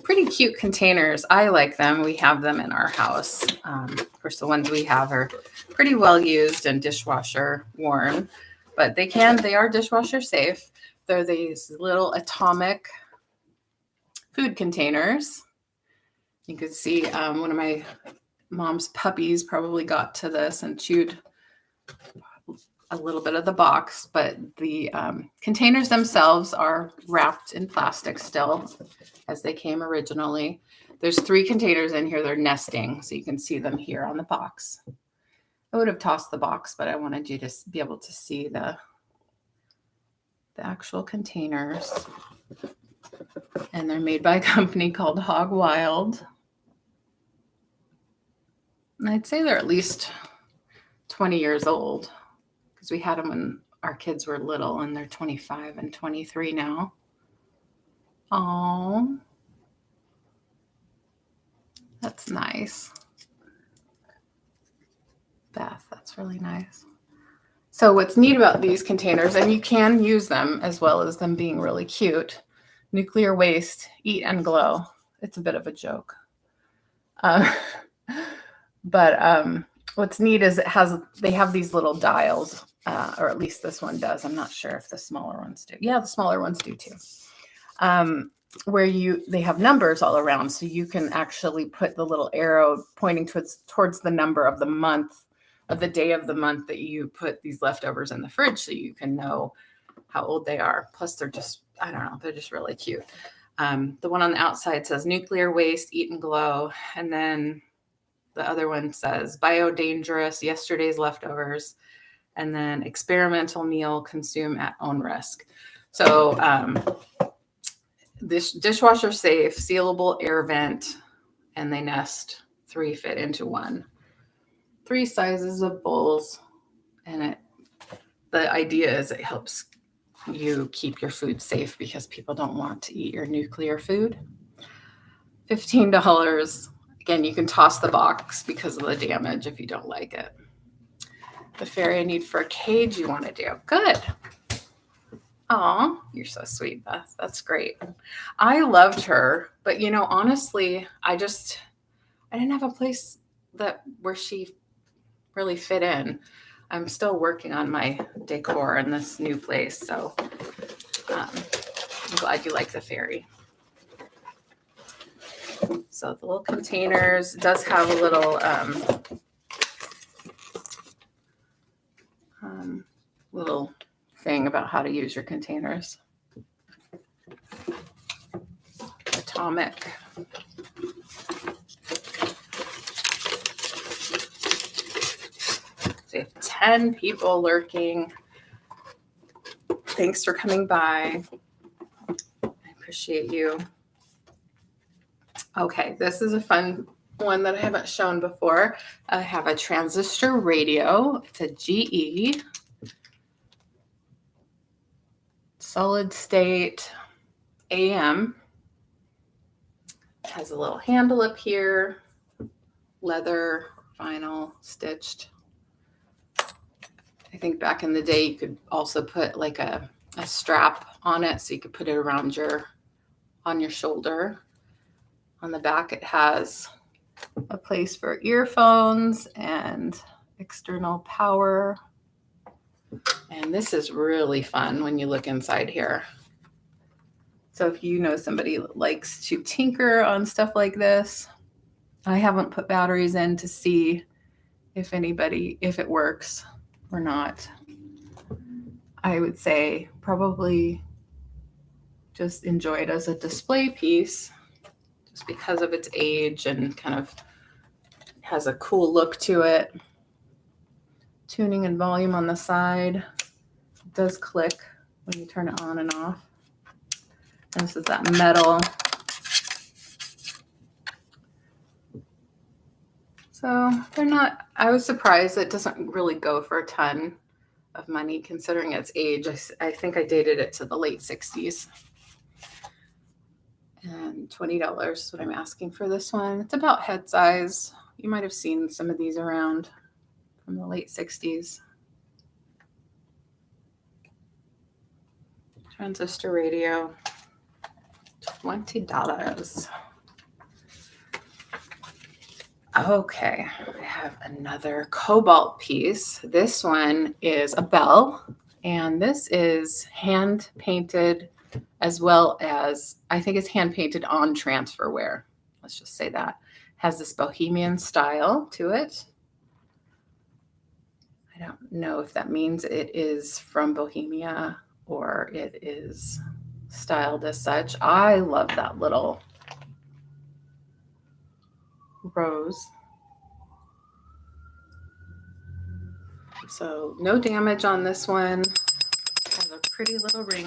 pretty cute containers. I like them. We have them in our house. Of course, the ones we have are pretty well used and dishwasher worn, but they are dishwasher safe. They're these little atomic food containers. You can see one of my mom's puppies probably got to this and chewed a little bit of the box, but the containers themselves are wrapped in plastic still as they came originally. There's 3 containers in here. They're nesting, so you can see them here on the box. I would have tossed the box, but I wanted you to be able to see the actual containers. And they're made by a company called Hog Wild. And I'd say they're at least 20 years old because we had them when our kids were little, and they're 25 and 23 now. Oh, that's nice. Beth, that's really nice. So what's neat about these containers, and you can use them as well as them being really cute, nuclear waste, eat and glow. It's a bit of a joke. But what's neat is they have these little dials, or at least this one does. I'm not sure if the smaller ones do. Yeah, the smaller ones do too. Where they have numbers all around, so you can actually put the little arrow pointing towards the number of the month, of the day of the month that you put these leftovers in the fridge, so you can know how old they are. Plus, they're just, I don't know, they're just really cute. The one on the outside says nuclear waste, eat and glow, and then the other one says biodangerous, yesterday's leftovers, and then experimental meal, consume at own risk. So this dishwasher safe, sealable air vent, and they nest 3 fit into 1. 3 sizes of bowls, and the idea is it helps you keep your food safe because people don't want to eat your nuclear food. $15. Again, you can toss the box because of the damage if you don't like it. The fairy I need for a cage you want to do. Good. Aw, you're so sweet, Beth. That's great. I loved her, but honestly, I didn't have a place where she really fit in. I'm still working on my decor in this new place, so I'm glad you like the fairy. So the little containers does have a little little thing about how to use your containers. Atomic. We have 10 people lurking. Thanks for coming by. I appreciate you. Okay, this is a fun one that I haven't shown before. I have a transistor radio. It's a GE solid state AM. It has a little handle up here, leather, vinyl, stitched. I think back in the day you could also put like a strap on it so you could put it around on your shoulder. On the back it has a place for earphones and external power. And this is really fun when you look inside here. So if you know somebody that likes to tinker on stuff like this, I haven't put batteries in to see if it works or not. I would say probably just enjoy it as a display piece just because of its age and kind of has a cool look to it. Tuning and volume on the side. It does click when you turn it on and off. And this is that metal. So they're not, I was surprised it doesn't really go for a ton of money considering its age. I think I dated it to the late 60s. And $20 is what I'm asking for this one. It's about head size. You might have seen some of these around from the late 60s. Transistor radio, $20. Okay, I have another cobalt piece. This one is a bell, and this is hand painted as well as, I think it's hand painted on transferware. Let's just say that. Has this bohemian style to it. I don't know if that means it is from Bohemia or it is styled as such. I love that little rose. So no damage on this one. Has a pretty little ring.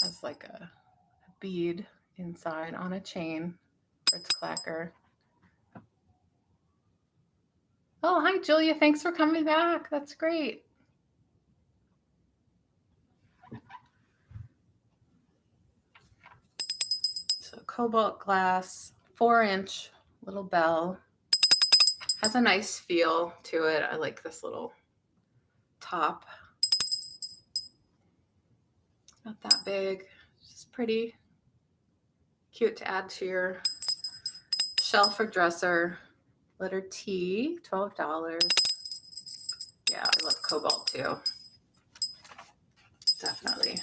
Has like a bead inside on a chain for its clacker. Oh, hi, Julia. Thanks for coming back. That's great. So cobalt glass, 4-inch little bell. Has a nice feel to it. I like this little top. Not that big, just pretty cute to add to your shelf or dresser. Letter T, $12. Yeah, I love cobalt too. Definitely.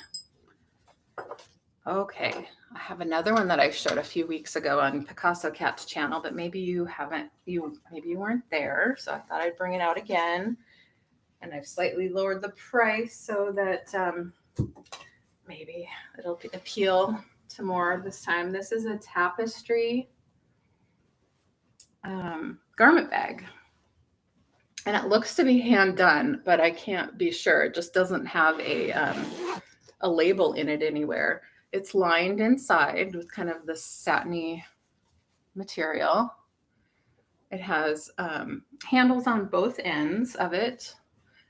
Okay, I have another one that I showed a few weeks ago on Picasso Cat's channel, but maybe you haven't, maybe you weren't there, so I thought I'd bring it out again. And I've slightly lowered the price so that maybe it'll appeal to more this time. This is a tapestry garment bag. And it looks to be hand done, but I can't be sure. It just doesn't have a label in it anywhere. It's lined inside with kind of this satiny material. It has handles on both ends of it.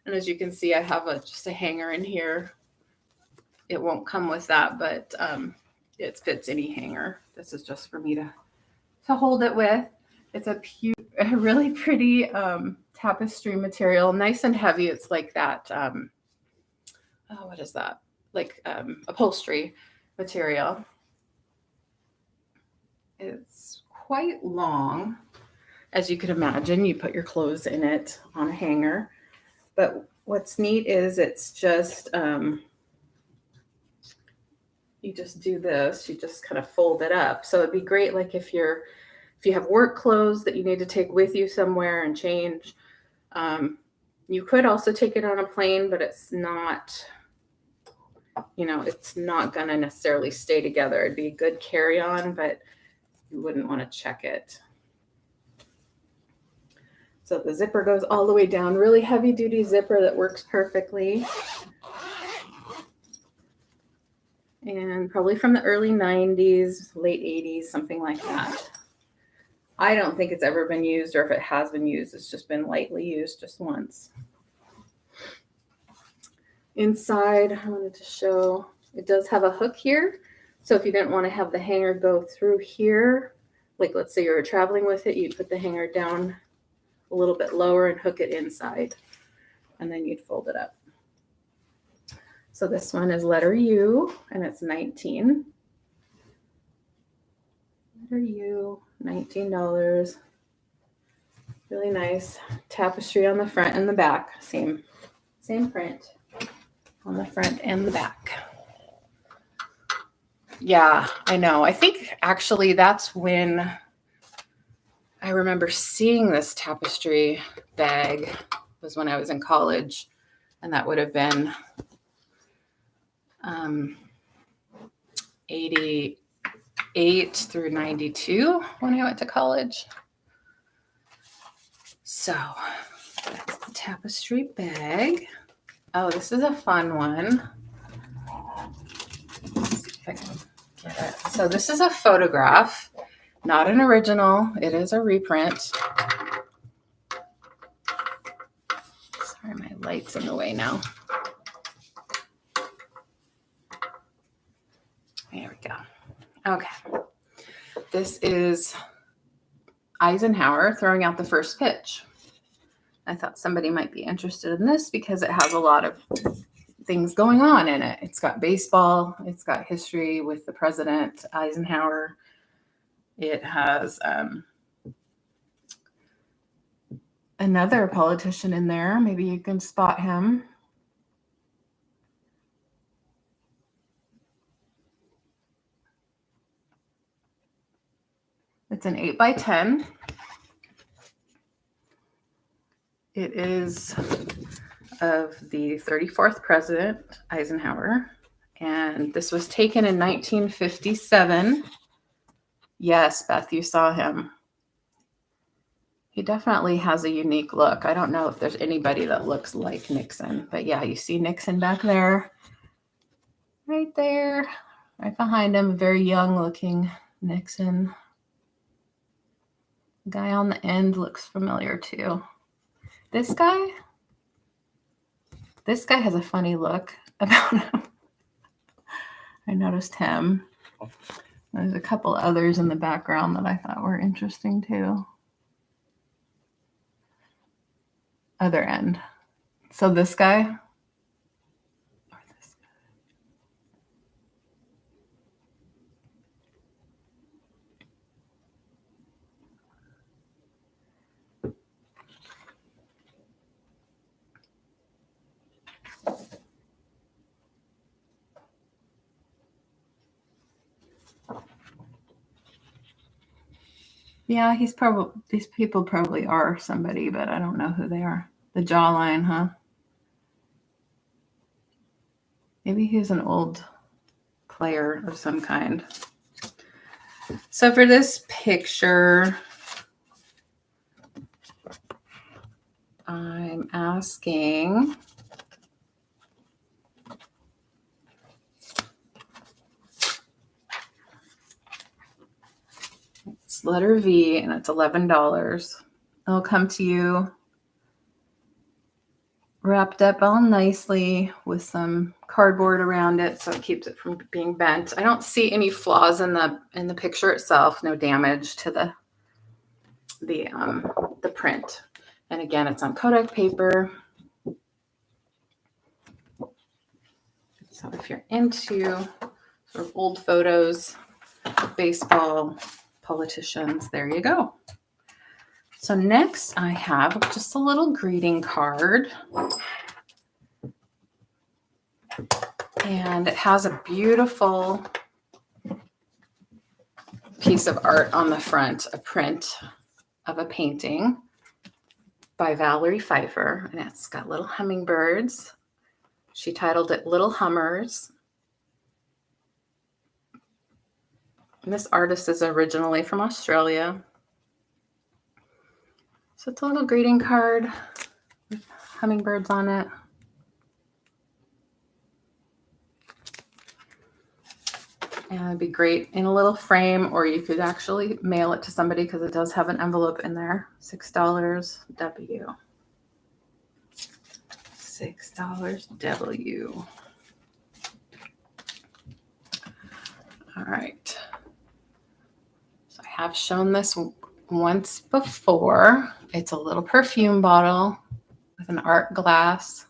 And as you can see, I have just a hanger in here. It won't come with that, but it fits any hanger. This is just for me to hold it with. It's a really pretty tapestry material, nice and heavy. It's like that, what is that? Like upholstery material. It's quite long, as you could imagine. You put your clothes in it on a hanger. But what's neat is it's just, you just do this, you just kind of fold it up. So it'd be great, like if you have work clothes that you need to take with you somewhere and change. You could also take it on a plane, but it's not, it's not going to necessarily stay together. It'd be a good carry-on, but you wouldn't want to check it. So the zipper goes all the way down, really heavy duty zipper that works perfectly. And probably from the early 90s, late 80s, something like that. I don't think it's ever been used, or if it has been used, it's just been lightly used just once. Inside, I wanted to show, it does have a hook here. So if you didn't want to have the hanger go through here, like let's say you were traveling with it, you'd put the hanger down a little bit lower and hook it inside, and then you'd fold it up. So this one is letter U, and it's 19. Letter U, $19. Really nice tapestry on the front and the back. Same print on the front and the back. Yeah, I know. I think actually that's when I remember seeing this tapestry bag, was when I was in college, and that would have been 88 through 92 when I went to college. So that's the tapestry bag. Oh, this is a fun one. Let's see if I can get So this is a photograph, not an original. It is a reprint. Sorry, my light's in the way now. There we go. Okay. This is Eisenhower throwing out the first pitch. I thought somebody might be interested in this because it has a lot of things going on in it. It's got baseball. It's got history with the President Eisenhower. It has another politician in there. Maybe you can spot him. It's an 8x10. It is of the 34th President Eisenhower, and this was taken in 1957. Yes, Beth, you saw him. He definitely has a unique look. I don't know if there's anybody that looks like Nixon, but yeah, you see Nixon back there, right there, right behind him, very young looking Nixon. The guy on the end looks familiar too. This guy has a funny look about him. I noticed him. There's a couple others in the background that I thought were interesting too. Other end. So this guy. Or this guy. Yeah, these people probably are somebody, but I don't know who they are. The jawline, huh? Maybe he's an old player of some kind. So for this picture, I'm asking, it's letter V and it's $11. It'll come to you wrapped up all nicely with some cardboard around it so it keeps it from being bent. I don't see any flaws in the picture itself, no damage to the print. And again, it's on Kodak paper. So if you're into sort of old photos, baseball, politicians, there you go. So next I have just a little greeting card. And it has a beautiful piece of art on the front, a print of a painting by Valerie Pfeiffer. And it's got little hummingbirds. She titled it Little Hummers. And this artist is originally from Australia. So it's a little greeting card with hummingbirds on it. And it'd be great in a little frame, or you could actually mail it to somebody because it does have an envelope in there. $6 W. $6 W. All right. So I have shown this once before. It's a little perfume bottle with an art glass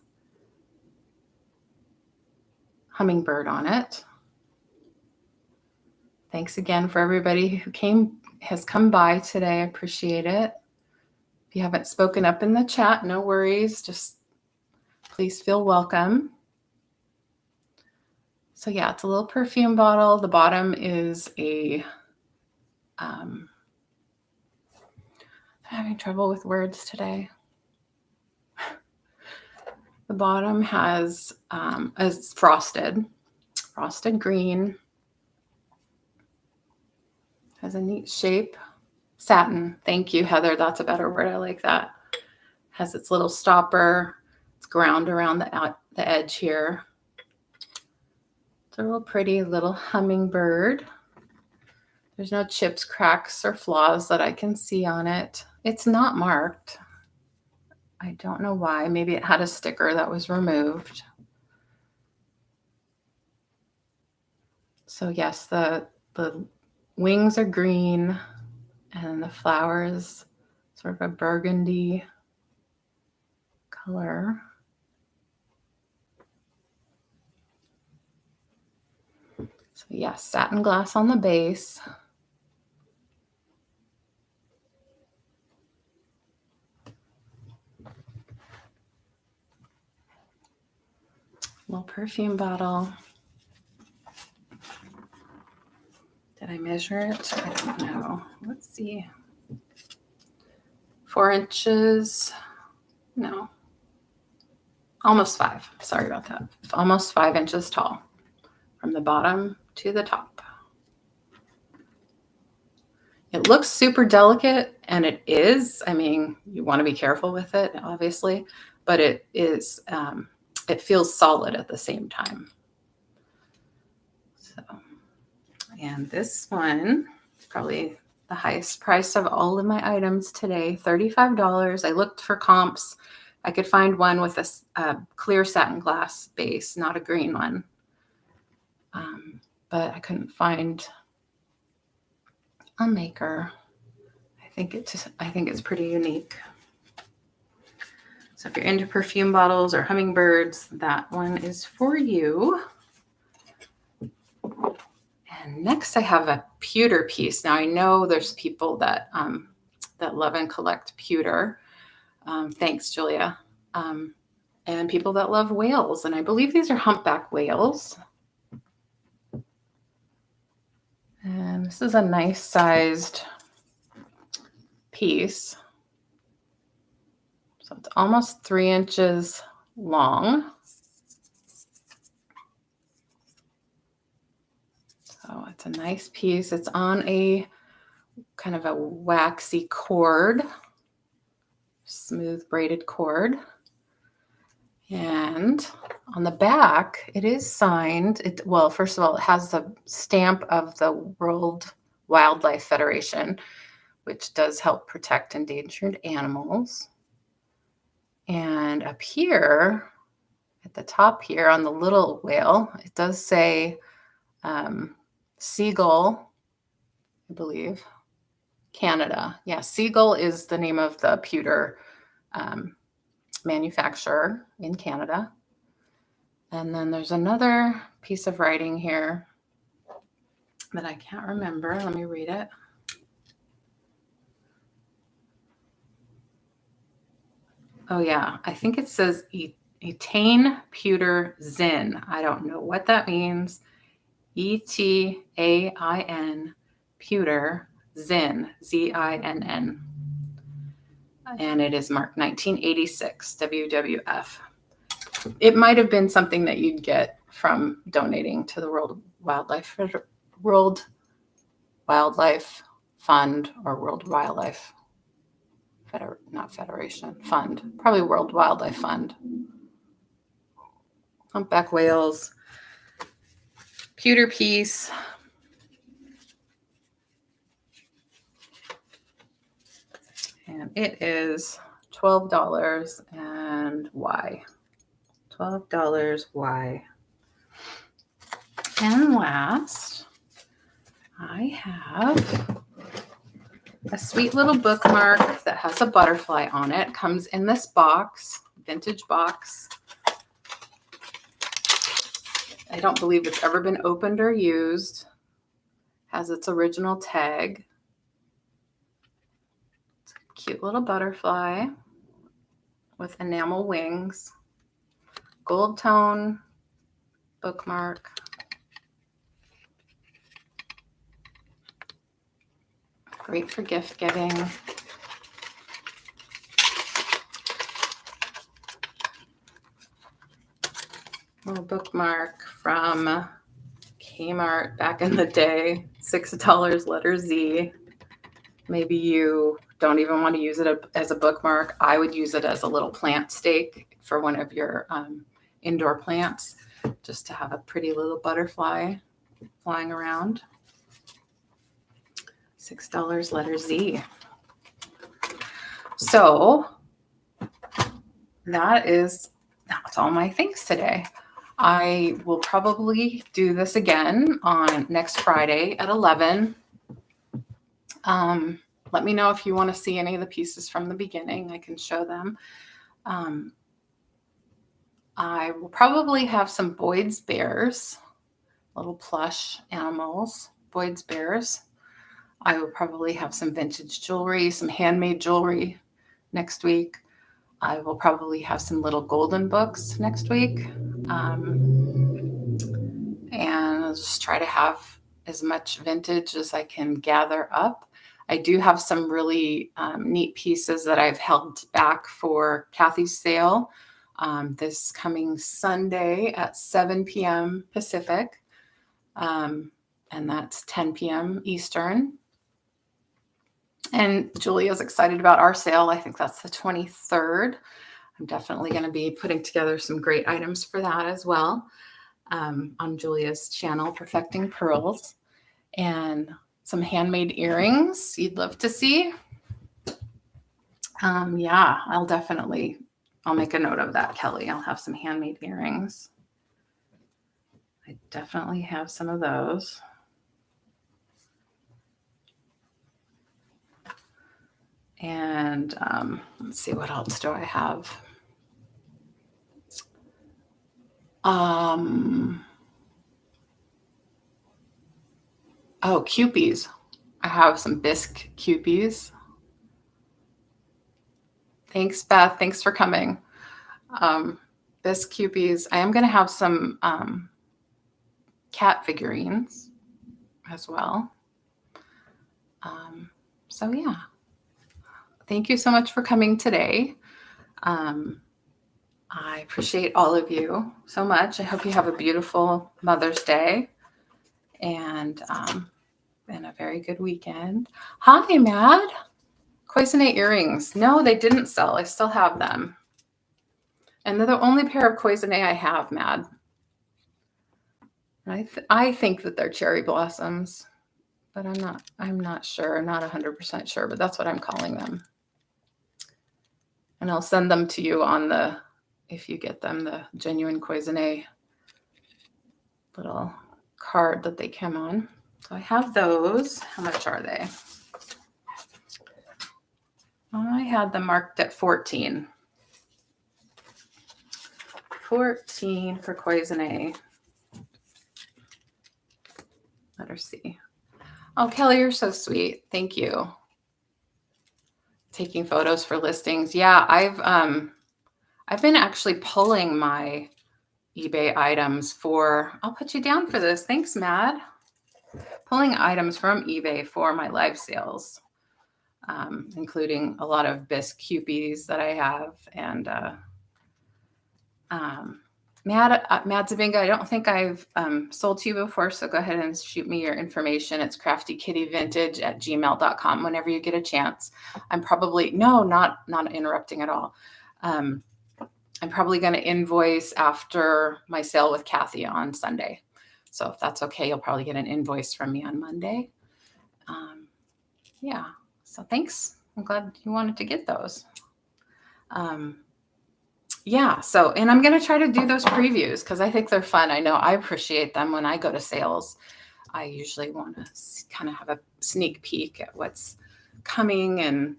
hummingbird on it. Thanks again for everybody who has come by today. I appreciate it. If you haven't spoken up in the chat, no worries. Just please feel welcome. So yeah, it's a little perfume bottle. The bottom is I'm having trouble with words today. The bottom has is frosted green. Has a neat shape. Satin. Thank you, Heather. That's a better word. I like that. Has its little stopper. It's ground around the edge here. It's a real pretty little hummingbird. There's no chips, cracks, or flaws that I can see on it. It's not marked. I don't know why. Maybe it had a sticker that was removed. So yes, the wings are green and the flowers sort of a burgundy color. So yes, satin glass on the base. Little perfume bottle. Did I measure it? I don't know. Let's see. 4 inches. No. Almost 5. Sorry about that. Almost 5 inches tall from the bottom to the top. It looks super delicate, and it is. I mean, you want to be careful with it, obviously, but it is. It feels solid at the same time. So, and this one, probably the highest price of all of my items today, $35. I looked for comps. I could find one with a clear satin glass base, not a green one. But I couldn't find a maker. I think it's pretty unique. So if you're into perfume bottles or hummingbirds, that one is for you. And next I have a pewter piece. Now I know there's people that love and collect pewter. Thanks, Julia. And people that love whales. And I believe these are humpback whales. And this is a nice sized piece. So it's almost 3 inches long. So it's a nice piece. It's on a kind of a waxy cord, smooth braided cord. And on the back, it is signed. Well, first of all, it has the stamp of the World Wildlife Federation, which does help protect endangered animals. And up here, at the top here on the little whale, it does say Seagull, I believe, Canada. Yeah, Seagull is the name of the pewter manufacturer in Canada. And then there's another piece of writing here that I can't remember. Let me read it. Oh yeah, I think it says Etain Pewter Zin. I don't know what that means. ETAIN Pewter Zin, ZINN. And it is marked 1986 WWF. It might have been something that you'd get from donating to the World Wildlife Fund or World Wildlife Fund, probably World Wildlife Fund. Humpback whales, pewter piece. And it is $12 and why? $12 why? And last, I have a sweet little bookmark that has a butterfly on it. Comes in this box, vintage box. I don't believe it's ever been opened or used. Has its original tag. It's a cute little butterfly with enamel wings. Gold tone bookmark. Great for gift giving. Little bookmark from Kmart back in the day. $6 letter Z. Maybe you don't even want to use it as a bookmark. I would use it as a little plant stake for one of your indoor plants, just to have a pretty little butterfly flying around. $6 letter Z. So that's all my thanks today. I will probably do this again on next Friday at 11. Let me know if you want to see any of the pieces from the beginning. I can show them. I will probably have some Boyd's bears, little plush animals, Boyd's bears. I will probably have some vintage jewelry, some handmade jewelry next week. I will probably have some little golden books next week. And I'll just try to have as much vintage as I can gather up. I do have some really neat pieces that I've held back for Kathy's sale this coming Sunday at 7 p.m. Pacific. And that's 10 p.m. Eastern. And Julia's excited about our sale. I think that's the 23rd. I'm definitely going to be putting together some great items for that as well on Julia's channel, Perfecting Pearls, and some handmade earrings you'd love to see. Yeah, I'll make a note of that, Kelly. I'll have some handmade earrings. I definitely have some of those. And let's see, what else do I have? Oh, Kewpies. I have some bisque Kewpies. Thanks, Beth. Thanks for coming. Bisque Kewpies. I am going to have some cat figurines as well. So yeah. Thank you so much for coming today. I appreciate all of you so much. I hope you have a beautiful Mother's Day and a very good weekend. Hi, Mad. Cloisonne earrings. No, they didn't sell. I still have them. And they're the only pair of Cloisonne I have, Mad. I think that they're cherry blossoms, but I'm not sure, not 100% sure, but that's what I'm calling them. And I'll send them to you on if you get them, the genuine Cloisonne little card that they came on. So I have those. How much are they? I had them marked at 14. 14 for Cloisonne. Let her see. Oh, Kelly, you're so sweet. Thank you. Taking photos for listings. Yeah, I've been actually pulling my eBay items I'll put you down for this. Thanks, Mad. Pulling items from eBay for my live sales, including a lot of bisque Kewpies that I have. And Mad Zabinga, I don't think I've sold to you before, so go ahead and shoot me your information. It's craftykittyvintage@gmail.com whenever you get a chance. I'm probably, not interrupting at all. I'm probably going to invoice after my sale with Kathy on Sunday. So if that's okay, you'll probably get an invoice from me on Monday. Yeah, so thanks. I'm glad you wanted to get those. Yeah, so, and I'm going to try to do those previews because I think they're fun. I know I appreciate them when I go to sales. I usually want to kind of have a sneak peek at what's coming, and,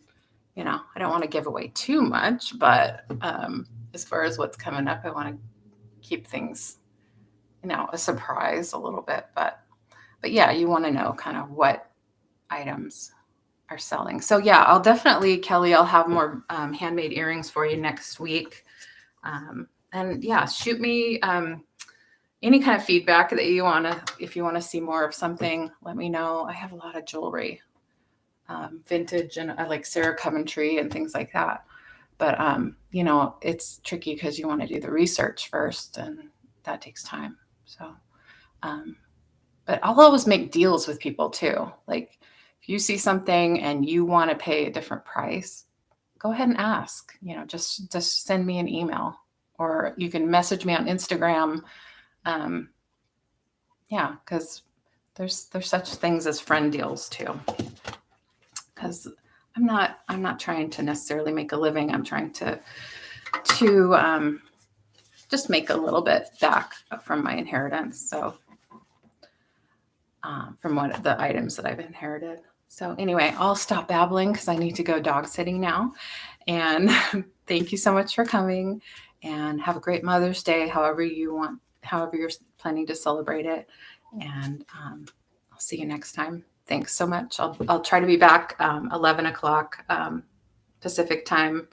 I don't want to give away too much, but as far as what's coming up, I want to keep things, a surprise a little bit, but yeah, you want to know kind of what items are selling. So yeah, I'll definitely, Kelly, I'll have more handmade earrings for you next week. And yeah, shoot me any kind of feedback that you want to, if you want to see more of something, let me know. I have a lot of jewelry, vintage, and I like Sarah Coventry and things like that. But, it's tricky because you want to do the research first, and that takes time. So, but I'll always make deals with people too. Like if you see something and you want to pay a different price, go ahead and ask, just send me an email, or you can message me on Instagram. Yeah, because there's such things as friend deals too. because I'm not trying to necessarily make a living. I'm trying to just make a little bit back from my inheritance. So from what the items that I've inherited. So anyway, I'll stop babbling because I need to go dog sitting now. And thank you so much for coming, and have a great Mother's Day, however you're planning to celebrate it. And I'll see you next time. Thanks so much. I'll try to be back 11 o'clock Pacific time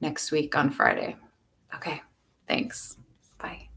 next week on Friday. Okay, thanks. Bye.